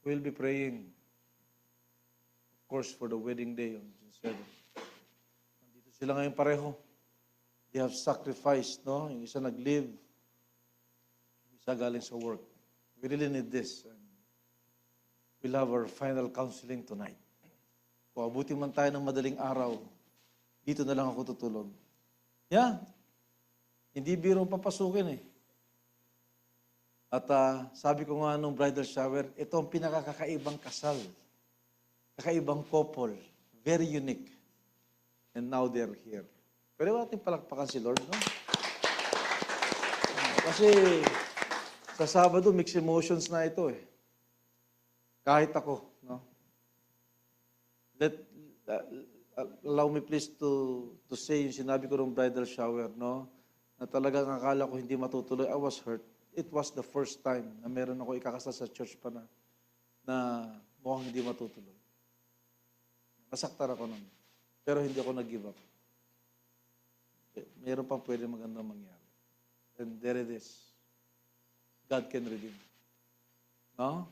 We'll be praying, of course, for the wedding day on June 7. Nandito sila ngayon pareho. They have sacrificed, no? Yung isa nag-live, yung isa galing sa work. We really need this. And we'll have our final counseling tonight. Kung abutin man tayo ng madaling araw, dito na lang ako tutulog. Yeah. Hindi biro papasukin eh. At sabi ko nga nung bridal shower, ito ang pinakakakaibang kasal. Kakaibang couple. Very unique. And now they're here. Pwede ba natin palakpakan si Lord, no? Kasi sa Sabado, mixed emotions na ito eh. Kahit ako, no? Allow me please to say yung sinabi ko nung bridal shower, no? Na talagang akala ko hindi matutuloy. I was hurt. It was the first time na meron ako ikakasal sa church pa na mukhang hindi matutuloy. Nasaktan ako nun. Pero hindi ako nag-give up. Meron pang pwede magandang mangyari. And there it is. God can redeem. No?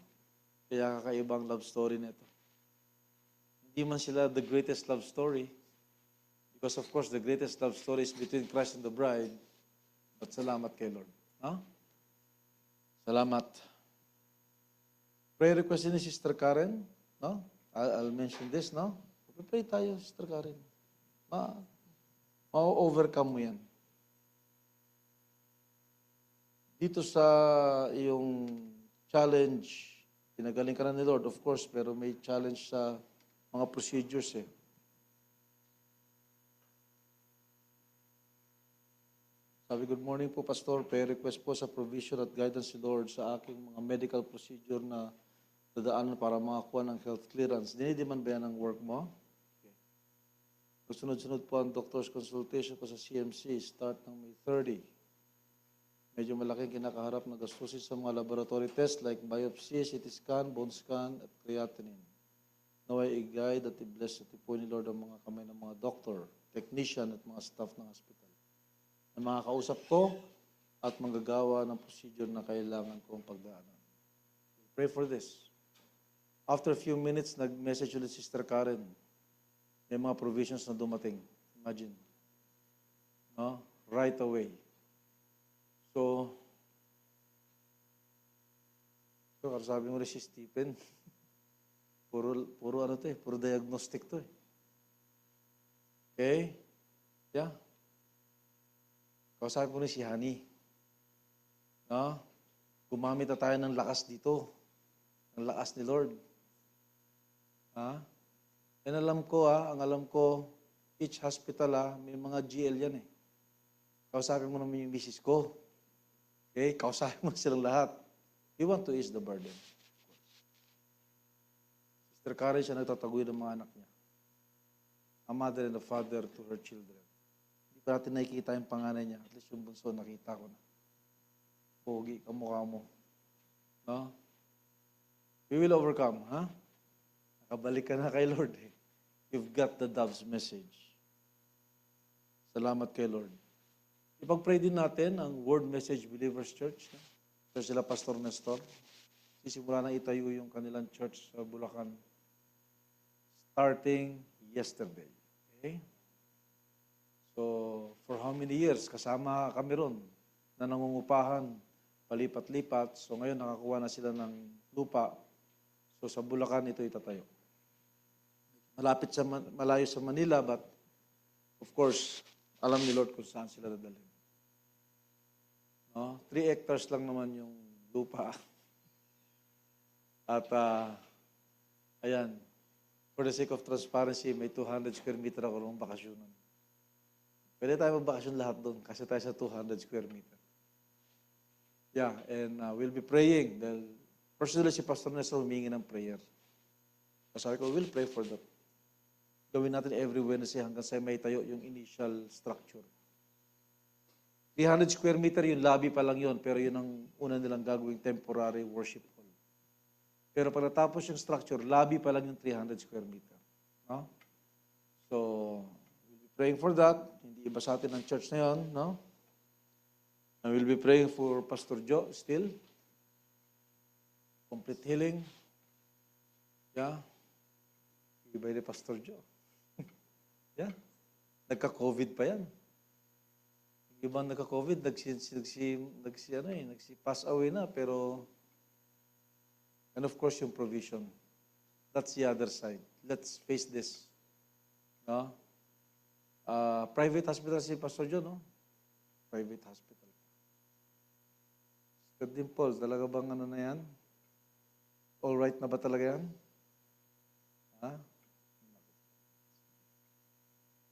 Kaya kakaibang love story nito. Hindi man sila the greatest love story. Because of course, the greatest love story is between Christ and the bride. But salamat kay Lord. No? Salamat. Prayer request ni Sister Karen. No? I'll mention this, no? Pray tayo, Sister Karen. Ma-overcome mo yan. Dito sa iyong challenge, pinagaling ka na ni Lord, of course, pero may challenge sa mga procedures eh. Sabi, good morning po, Pastor. Prayer request po sa provision at guidance ni Lord sa aking mga medical procedure na dadaanan para makakuha ng health clearance. Dinidiman ba yan ang work mo? Okay. Sunod-sunod po ang doctor's consultation ko sa CMC, start ng May 30. Medyo malaking kinakaharap na gastusin sa mga laboratory tests like biopsy, CT scan, bone scan, at creatinine. Naway i-guide at i-bless at i-po ni Lord ang mga kamay ng mga doctor, technician at mga staff ng hospital. Na mga kausap ko at manggagawa ng procedure na kailangan kong pagdaanan. Pray for this. After a few minutes, nag-message ulit Sister Karen. May mga provisions na dumating. Imagine. No? Right away. So, So, sabi mo rin si Stephen, puro ano to eh, puro diagnostic to eh. Okay? Yeah. Kausapin mo rin si Honey. No? Gumamit na tayo ng lakas dito. Ng lakas ni Lord. Ha? Yan alam ko ang alam ko, each hospital may mga GL yan eh. Kausapin mo naman yung misis ko. Okay? Kausapin mo silang lahat. We want to ease the burden. Sister Karen siya nagtatagoy ng mga anak niya. A mother and a father to her children. Hindi pa natin nakikita yung panganay niya. At least yung bunso, nakita ko na. Pogi, kamukha mo. No? We will overcome, ha? Nakabalik ka na kay Lord eh. You've got the dove's message. Salamat kay Lord. Ipag-pray din natin ang Word Message Believers Church. Ito sila Pastor Nestor. Sisimula na itayo yung kanilang church sa Bulacan. Starting yesterday. Okay? So, for how many years? Kasama kami ron na nangungupahan, palipat-lipat. So, ngayon nakakuha na sila ng lupa. So, sa Bulacan ito itatayo. Malapit sa, malayo sa Manila, but of course, alam ni Lord kung saan sila dadalhin. No? 3 hectares lang naman yung lupa. At, ayan, for the sake of transparency, may 200 square meter ako ng bakasyonan. Pwede tayo magbakasyon lahat doon kasi tayo sa 200 square meter. Yeah, and we'll be praying. Personally, si Pastor Nestor humingi ng prayer. Sabi ko, we'll pray for that. Gawin natin every Wednesday hanggang sa may tayo yung initial structure. 300 square meter, yung lobby pa lang yun, pero yun ang una nilang gagawing temporary worship hall. Pero pag natapos yung structure, lobby pa lang yung 300 square meter. No? So, we'll be praying for that. Hindi iba sa atin ang church na yun. No? And we'll be praying for Pastor Joe still. Complete healing. Yeah. Iba ni Pastor Joe. Yeah. Nagka-COVID pa yan. Yung ibang nagka-COVID, nagsi-pass away na, pero, and of course, yung provision. That's the other side. Let's face this. No? Private hospital si Pastor John, no? Private hospital. Sister Dimple, talaga bang ano na yan? All right na ba talaga yan? Ha?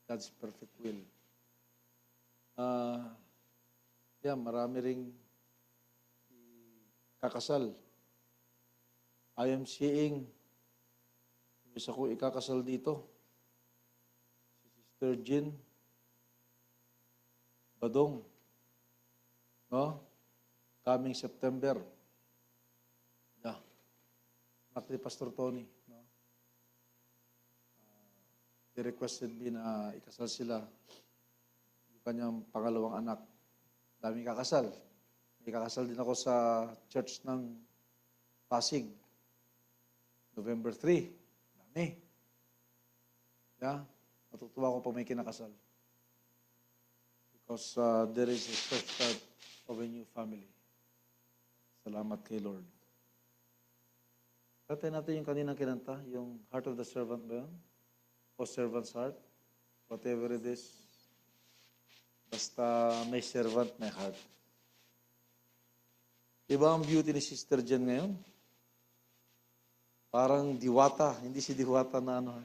God's perfect will. Marami ring kakasal. I am seeing isa ko ikakasal dito. Si Sister Jean Badong. No? Coming September. Yeah. Anak ni Pastor Tony. No? They requested me na ikasal sila. Yung kanyang pangalawang anak. Daming kakasal. May kakasal din ako sa church ng Pasig. November 3. Dami. Yeah. Matutuwa ko pag may kinakasal. Because there is a fresh start of a new family. Salamat kay Lord. Katay natin yung kaninang kinanta, yung Heart of the Servant ba yun? O Servant's Heart? Whatever it is. Basta may servant, may heart. Diba ang beauty ni Sister Jen ngayon? Parang diwata. Hindi si diwata na ano.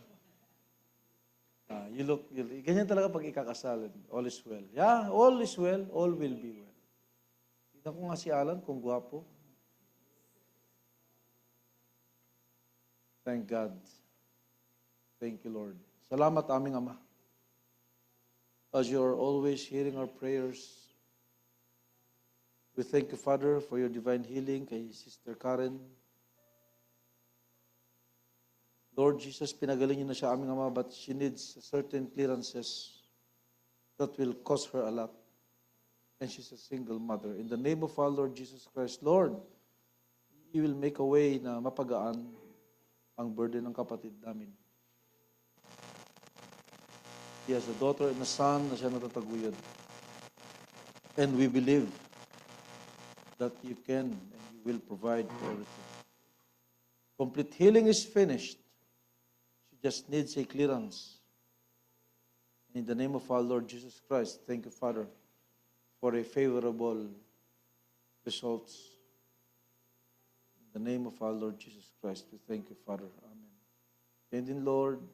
Ganyan talaga pag ikakasal. All is well. Yeah, all is well. All will be well. Tignan ko nga si Alan kung gwapo. Thank God. Thank you, Lord. Salamat aming Ama. As you are always hearing our prayers, we thank you, Father, for your divine healing kay Sister Karen. Lord Jesus, pinagaling niyo na siya aming Ama, but she needs certain clearances that will cost her a lot. And she's a single mother. In the name of our Lord Jesus Christ, Lord, you will make a way na mapagaan ang burden ng kapatid namin. He has a daughter and a son na siya natataguyod. And we believe that you can and you will provide for everything. Complete healing is finished. She just needs a clearance. In the name of our Lord Jesus Christ, thank you, Father, for a favorable results. In the name of our Lord Jesus Christ, we thank you, Father. Amen. And din, Lord,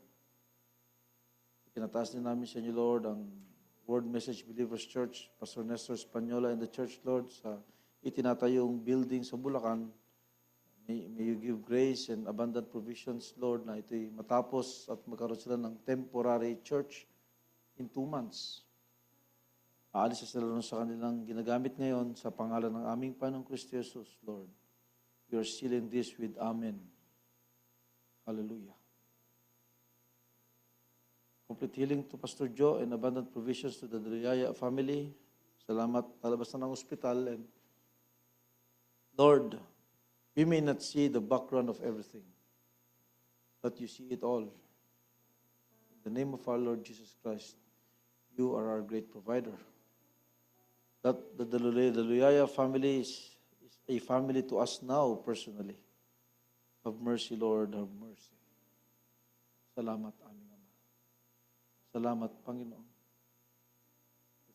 itinataas din namin sa inyo, Lord, ang Word Message Believers Church, Pastor Nestor Española and the church, Lord, sa itinatayong building sa Bulacan. May you give grace and abundant provisions, Lord, na ito'y matapos at magkaroon sila ng temporary church in 2 months. Aalis sila rin sa kanilang ginagamit ngayon sa pangalan ng aming Panginoong Kristo Jesus, Lord. We are sealing this with Amen. Hallelujah. Complete healing to Pastor Joe and abundant provisions to the Deliaya family. Salamat, talabas na ng ospital. And Lord, we may not see the background of everything, but you see it all. In the name of our Lord Jesus Christ, you are our great provider. That the Deliaya family is a family to us now personally. Have mercy, Lord, have mercy. Salamat, aming Ama. Salamat, Panginoon.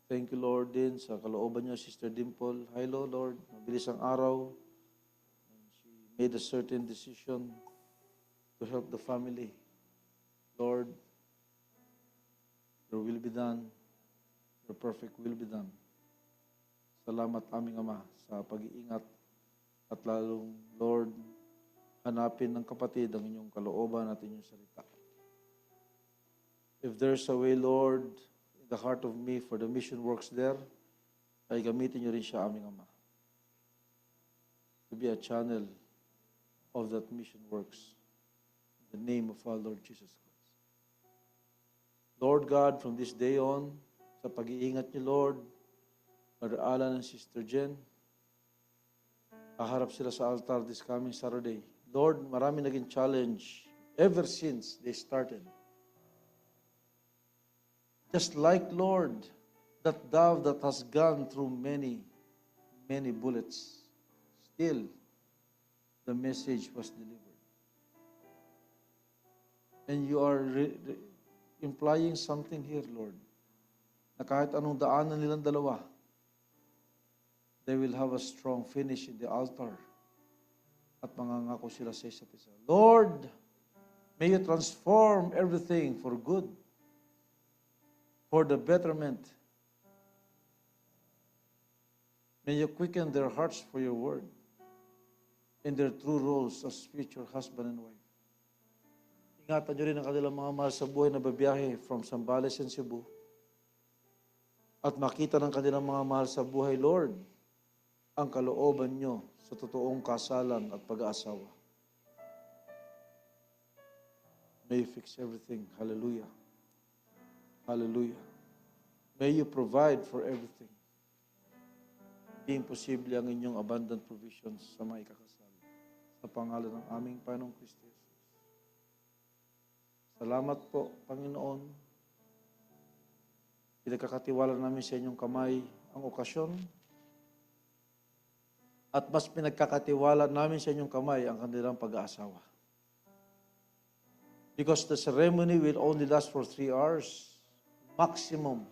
Thank you, Lord, din sa kalooban niyo, Sister Dimple. Hello, Lord. Mabilis ang araw. And she made a certain decision to help the family. Lord, your will be done. Your perfect will be done. Salamat, aming Ama, sa pag-iingat at lalong, Lord, hanapin ng kapatid ang inyong kalooban at inyong salita. If there's a way, Lord, in the heart of me for the mission works there, ay gamitin niyo rin siya, aming Ama, to be a channel of that mission works. In the name of our Lord Jesus Christ. Lord God, from this day on, sa pag-iingat niyo, Lord, Ala ng Sister Jen, aharap sila sa altar this coming Saturday. Lord, marami naging challenge ever since they started. Just like, Lord, that dove that has gone through many, many bullets, still, the message was delivered. And you are implying something here, Lord, na kahit anong daanan nilang dalawa, they will have a strong finish in the altar. At mangangako sila sa isa't isa. Lord, may you transform everything for good, for the betterment. May you quicken their hearts for your word in their true roles as future husband and wife. Ingatan nyo rin ang kanilang mga mahal sa buhay na babiyahe from Zambales and Cebu. At makita ng kanilang mga mahal sa buhay, Lord, ang kalooban nyo sa totoong kasalan at pag-aasawa. May you fix everything. Hallelujah. Hallelujah. May you provide for everything. Hindi imposible ang inyong abundant provisions sa mga ikakasal. Sa pangalan ng aming Panginoong Kristo Jesus. Salamat po, Panginoon. Pinagkakatiwala namin sa inyong kamay ang okasyon. At mas pinagkakatiwala namin sa inyong kamay ang kanilang pag-aasawa. Because the ceremony will only last for 3 hours, maximum,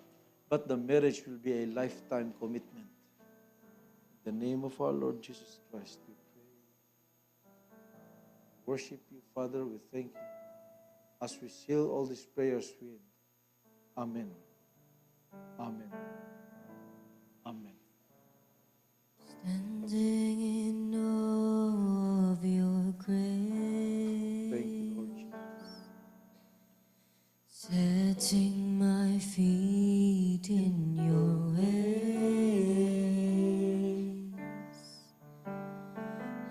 but the marriage will be a lifetime commitment. In the name of our Lord Jesus Christ, we pray. Worship you, Father, we thank you. As we seal all these prayers with, Amen. Amen. Amen. Standing in awe of your grace, Thank you, Lord Jesus. setting my feet in your ways,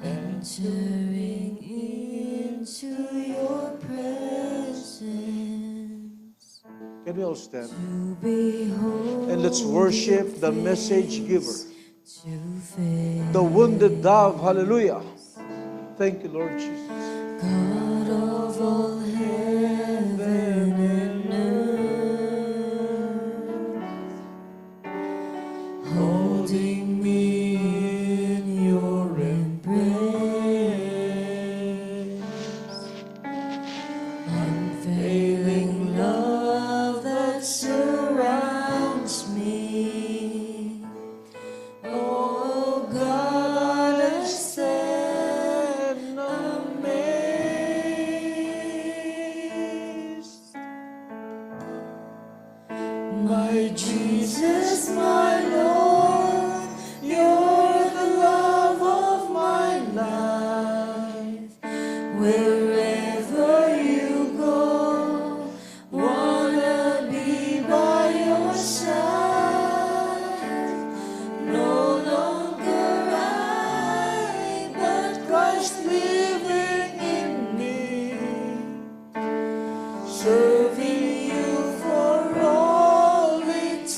entering into your presence, Can we all stand? to behold And let's worship the message giver, to face the wounded dove. Hallelujah. Thank you, Lord Jesus. God of all heaven and earth, holding me in your embrace, My Jesus, my Lord, you're the love of my life. Wherever you go, wanna be by your side. No longer I, but Christ living in me, serving you for all eternity.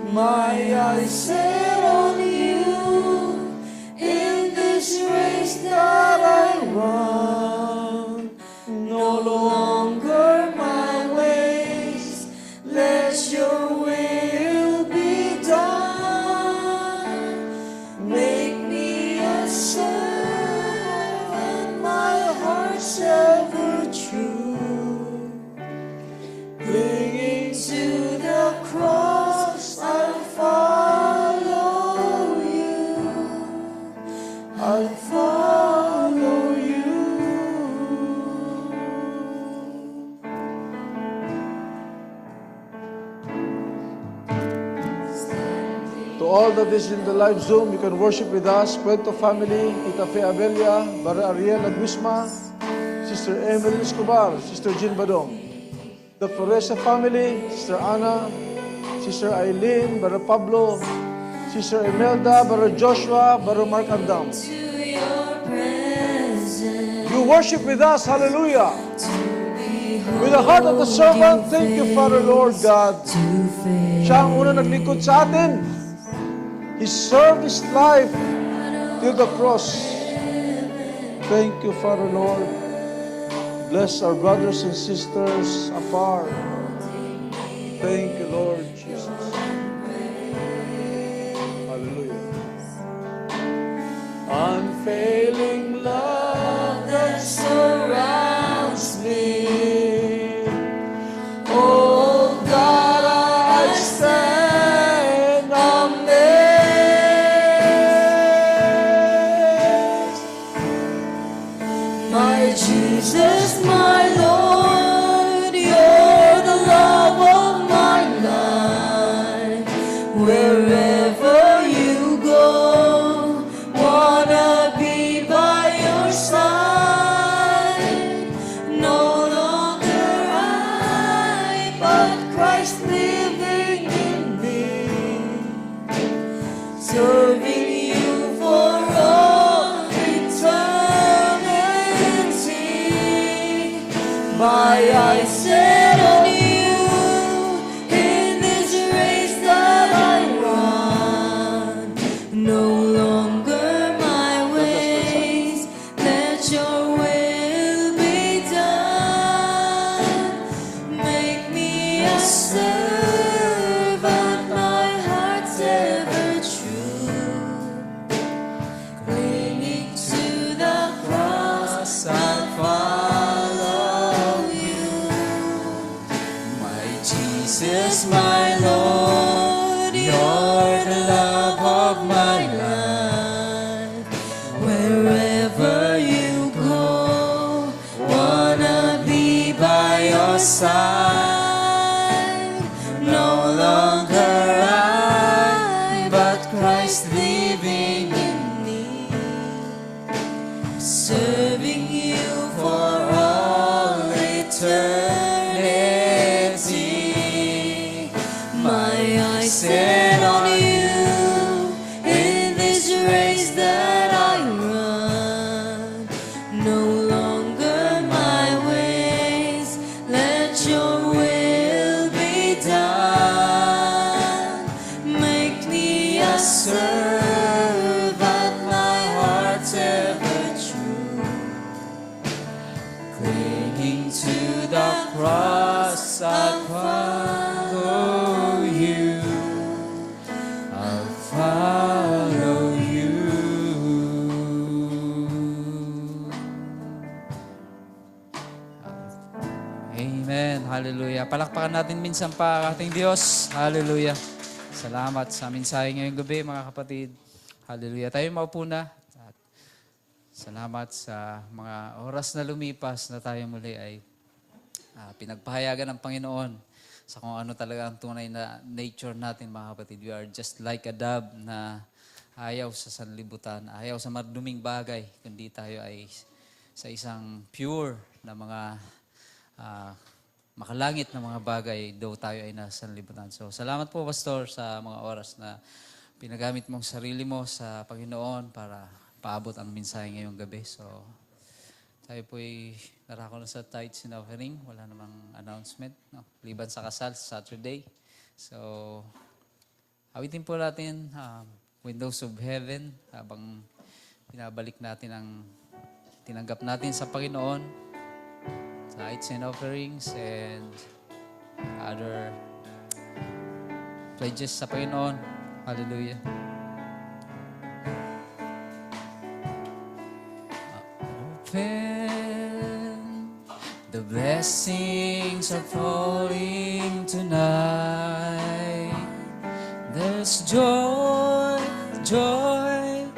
My eyes set on you in this race that I run. No longer my ways, let your will be done. Make me a servant, my heart's ever true. Clinging to the cross, I'll follow you. I'll follow you. To all that is in the live Zoom, you can worship with us. Puerto family, Tita Fe Abelia, Bara Ariel Aguisma, Sister Emily Escobar, Sister Jean Badong. The Floresa family, Sister Anna, Sister Eileen, Bara Pablo, Sister Imelda, Bara Joshua, Bara Mark Andam. To your presence, You worship with us, hallelujah. behold With the heart of the servant, thank you, Father, Lord God. to faith. Siya ang unang naglingkod sa atin. He served His life till the cross. Thank you, Father, Lord. Bless our brothers and sisters afar. Thank you, Lord Jesus. Hallelujah. Unfailing love that surrounds me. Oh God, I stand amazed. My Jesus, my Lord, you're the love of my life. Wherever you go, wanna be by your side. No longer I, but Christ living in me, serving you for all eternity. My eyes set on you in this race that I run. No longer my ways, let your will be done. Make me a servant, my heart's ever true. Clinging to the cross, I'll follow you. My Jesus, my Lord, you're the love of my life. Wherever you go, wanna be by your side. No longer I, but Christ living in me, serving you for all eternity. My eyes set on you in this race that I run. No longer my ways, let your will be done. Make me a servant, my heart's ever true. Clinging to the cross, I'll follow you. I'll follow you. Amen. Hallelujah. Palakpakan natin minsan pa ang ating Diyos. Hallelujah. Salamat sa mensahe ngayong gabi, mga kapatid. Hallelujah. Tayo maupo na. At salamat sa mga oras na lumipas na tayo muli ay pinagpahayagan ng Panginoon sa kung ano talaga ang tunay na nature natin, mga kapatid. We are just like a dove na ayaw sa sanlibutan, ayaw sa maduming bagay, kundi tayo ay sa isang pure na mga makalangit na mga bagay, though tayo ay nasa sanlibutan. So, salamat po, Pastor, sa mga oras na pinagamit mong sarili mo sa Panginoon para paabot ang mensahe ngayong gabi. So, tayo po'y narako na sa tithes and offering. Wala namang announcement. No? Liban sa kasal, Saturday. So, awitin po natin Windows of Heaven habang pinabalik natin ang tinanggap natin sa Panginoon. Tithes and offerings and other pledges sa Panginoon. Hallelujah. The blessings are falling tonight. There's joy, joy,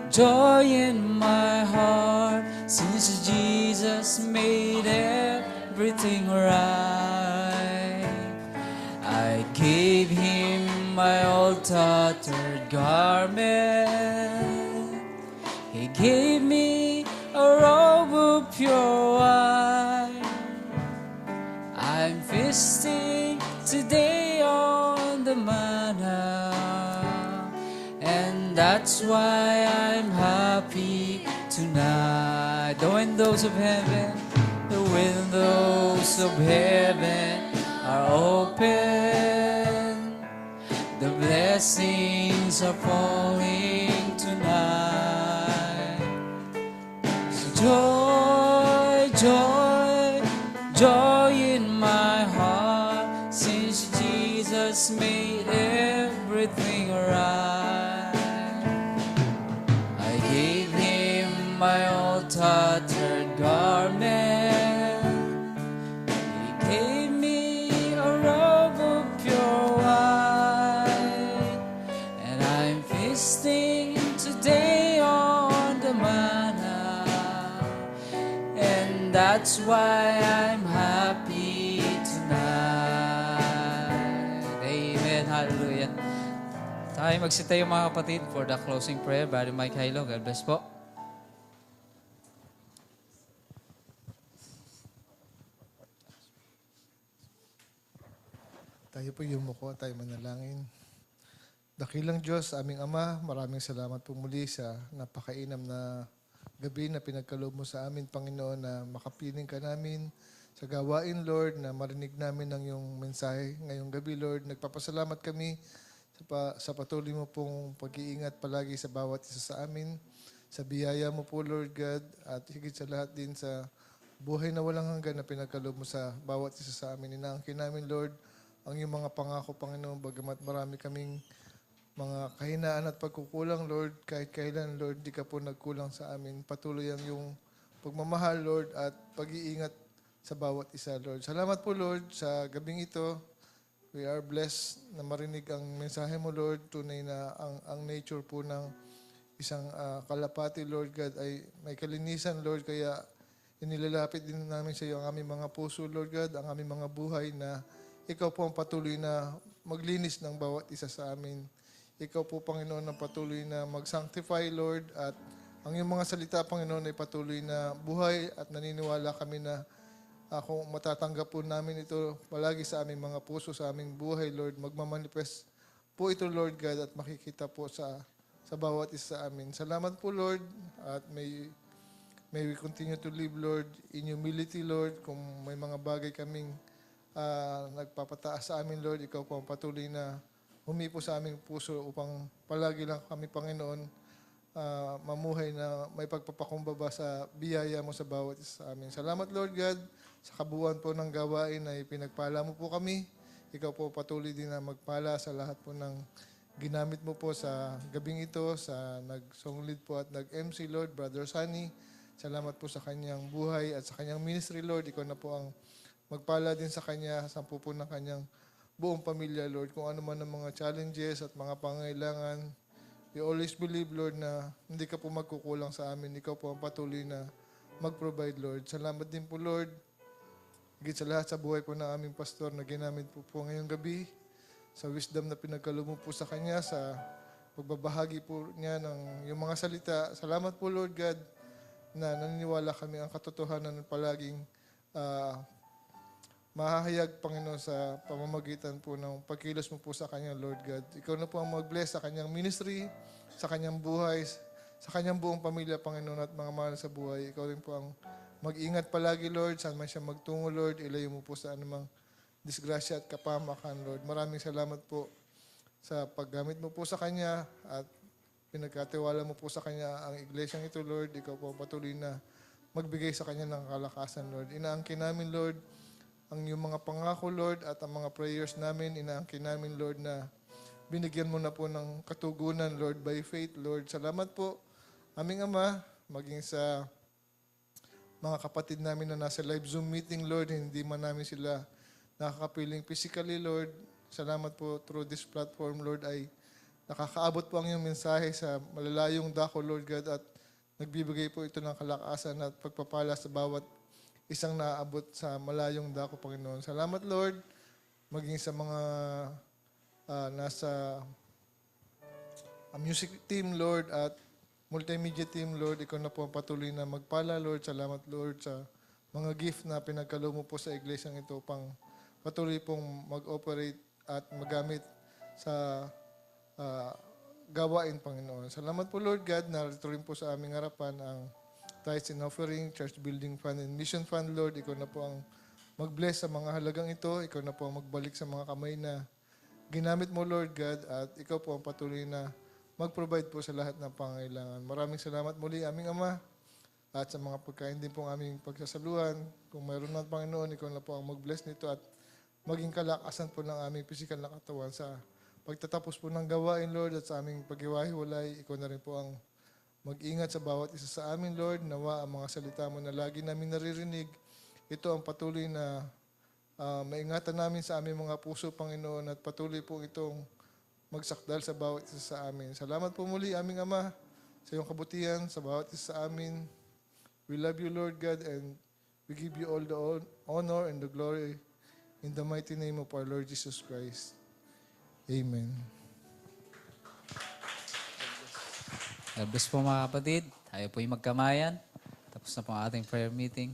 joy in my heart since Jesus made everything right. I gave him my old tattered garment. He gave me a robe of pure wine. I'm feasting today on the manna, and that's why I'm happy tonight. The windows of heaven are open. The blessings are falling tonight. Joy, joy, joy in my heart since Jesus made everything right. I gave him my old tattered garment. He gave me a robe of pure white, and I'm feasting today on the manna. And that's why I'm happy tonight. Amen. Hallelujah. Tayo magsitayo mga kapatid for the closing prayer. Brother Mike Hailo, God bless po. Tayo po yumuko, tayo manalangin. Dakilang Diyos, aming Ama, maraming salamat po muli sa napakainam na gabi na pinagkaloob mo sa amin, Panginoon, na makapiling ka namin sa gawain, Lord, na marinig namin ang iyong mensahe ngayong gabi, Lord. Nagpapasalamat kami sa patuloy mo pong pag-iingat palagi sa bawat isa sa amin, sa biyaya mo po, Lord God, at higit sa lahat din sa buhay na walang hanggan na pinagkaloob mo sa bawat isa sa amin. Inaangkin namin, Lord, ang iyong mga pangako, Panginoon, bagamat marami kaming mga kahinaan at pagkukulang, Lord, kahit kailan, Lord, di ka po nagkulang sa amin. Patuloy ang iyong pagmamahal, Lord, at pag-iingat sa bawat isa, Lord. Salamat po, Lord, sa gabing ito. We are blessed na marinig ang mensahe mo, Lord. Tunay na ang nature po ng isang kalapati, Lord God, ay may kalinisan, Lord. Kaya inilalapit din namin sa iyo ang aming mga puso, Lord God, ang aming mga buhay na ikaw po ang patuloy na maglinis ng bawat isa sa amin. Ikaw po, Panginoon, ang patuloy na mag-sanctify, Lord, at ang iyong mga salita, Panginoon, ay patuloy na buhay at naniniwala kami na kung matatanggap po namin ito palagi sa aming mga puso, sa aming buhay, Lord, magmamanifest po ito, Lord God, at makikita po sa bawat isa sa amin. Salamat po, Lord, at may we continue to live, Lord, in humility, Lord. Kung may mga bagay kaming nagpapataas sa amin, Lord, ikaw po ang patuloy na humipo sa aming puso upang palagi lang kami, Panginoon, mamuhay na may pagpapakumbaba sa biyaya mo sa bawat isa sa amin. Salamat, Lord God, sa kabuuan po ng gawain ay pinagpala mo po kami. Ikaw po patuloy din na magpala sa lahat po ng ginamit mo po sa gabing ito, sa nag-song lead po at nag-MC, Lord, Brother Sunny. Salamat po sa kanyang buhay at sa kanyang ministry, Lord. Ikaw na po ang magpala din sa kanya, sa po ng kanyang buong pamilya, Lord. Kung ano man ang mga challenges at mga pangailangan, we always believe, Lord, na hindi ka po magkukulang sa amin. Ikaw po ang patuloy na mag-provide, Lord. Salamat din po, Lord. Higit sa lahat sa buhay po ng aming pastor na ginamit po ngayong gabi, sa wisdom na pinagkaloob mo po sa kanya, sa pagbabahagi po niya ng yung mga salita. Salamat po, Lord God, na naniniwala kami ang katotohanan ng palaging mahahayag, Panginoon, sa pamamagitan po ng pagkilos mo po sa kanya, Lord God. Ikaw na po ang mag-bless sa kanyang ministry, sa kanyang buhay, sa kanyang buong pamilya, Panginoon, at mga mahal sa buhay. Ikaw rin po ang mag-ingat palagi, Lord, saan man siya magtungo, Lord. Ilayo mo po sa anumang disgrasya at kapamakan, Lord. Maraming salamat po sa paggamit mo po sa kanya at pinagkatiwala mo po sa kanya ang iglesyang ito, Lord. Ikaw po patuloy na magbigay sa kanya ng kalakasan, Lord. Inaangkin namin, Lord, ang iyong mga pangako, Lord, at ang mga prayers namin. Inaangkin namin, Lord, na binigyan mo na po ng katugunan, Lord, by faith, Lord. Salamat po, aming Ama, maging sa mga kapatid namin na nasa live Zoom meeting, Lord. Hindi man namin sila nakakapiling physically, Lord. Salamat po through this platform, Lord, ay nakakaabot po ang iyong mensahe sa malalayong dako, Lord God, at nagbibigay po ito ng kalakasan at pagpapala sa bawat isang naaabot sa malayong dako, Panginoon. Salamat, Lord, maging sa mga nasa music team, Lord, at multimedia team, Lord. Ikaw na po ang patuloy na magpala, Lord. Salamat, Lord, sa mga gift na pinagkaloob mo po sa iglesyang ito pang patuloy pong mag-operate at magamit sa gawain, Panginoon. Salamat po, Lord God. Narito rin po sa aming harapan ang tithes and offering, church building fund, and mission fund, Lord. Ikaw na po ang mag-bless sa mga halagang ito. Ikaw na po ang magbalik sa mga kamay na ginamit mo, Lord God. At ikaw po ang patuloy na mag-provide po sa lahat ng pangailangan. Maraming salamat muli, aming Ama. At sa mga pagkain din pong aming pagsasaluhan. Kung mayroon na, Panginoon, ikaw na po ang mag-bless nito at maging kalakasan po ng aming physical na katawan sa pagtatapos po ng gawain, Lord, at sa aming paghiwa-hiwalay. Ikaw na rin po ang mag-ingat sa bawat isa sa amin, Lord. Nawa ang mga salita mo na lagi namin naririnig. Ito ang patuloy na maingatan namin sa aming mga puso, Panginoon, at patuloy po itong magsakdal sa bawat isa sa amin. Salamat po muli, aming Ama, sa iyong kabutihan, sa bawat isa sa amin. We love you, Lord God, and we give you all the honor and the glory in the mighty name of our Lord Jesus Christ. Amen. God bless po mga kapatid. Tayo po yung magkamayan. Tapos na po ang ating prayer meeting.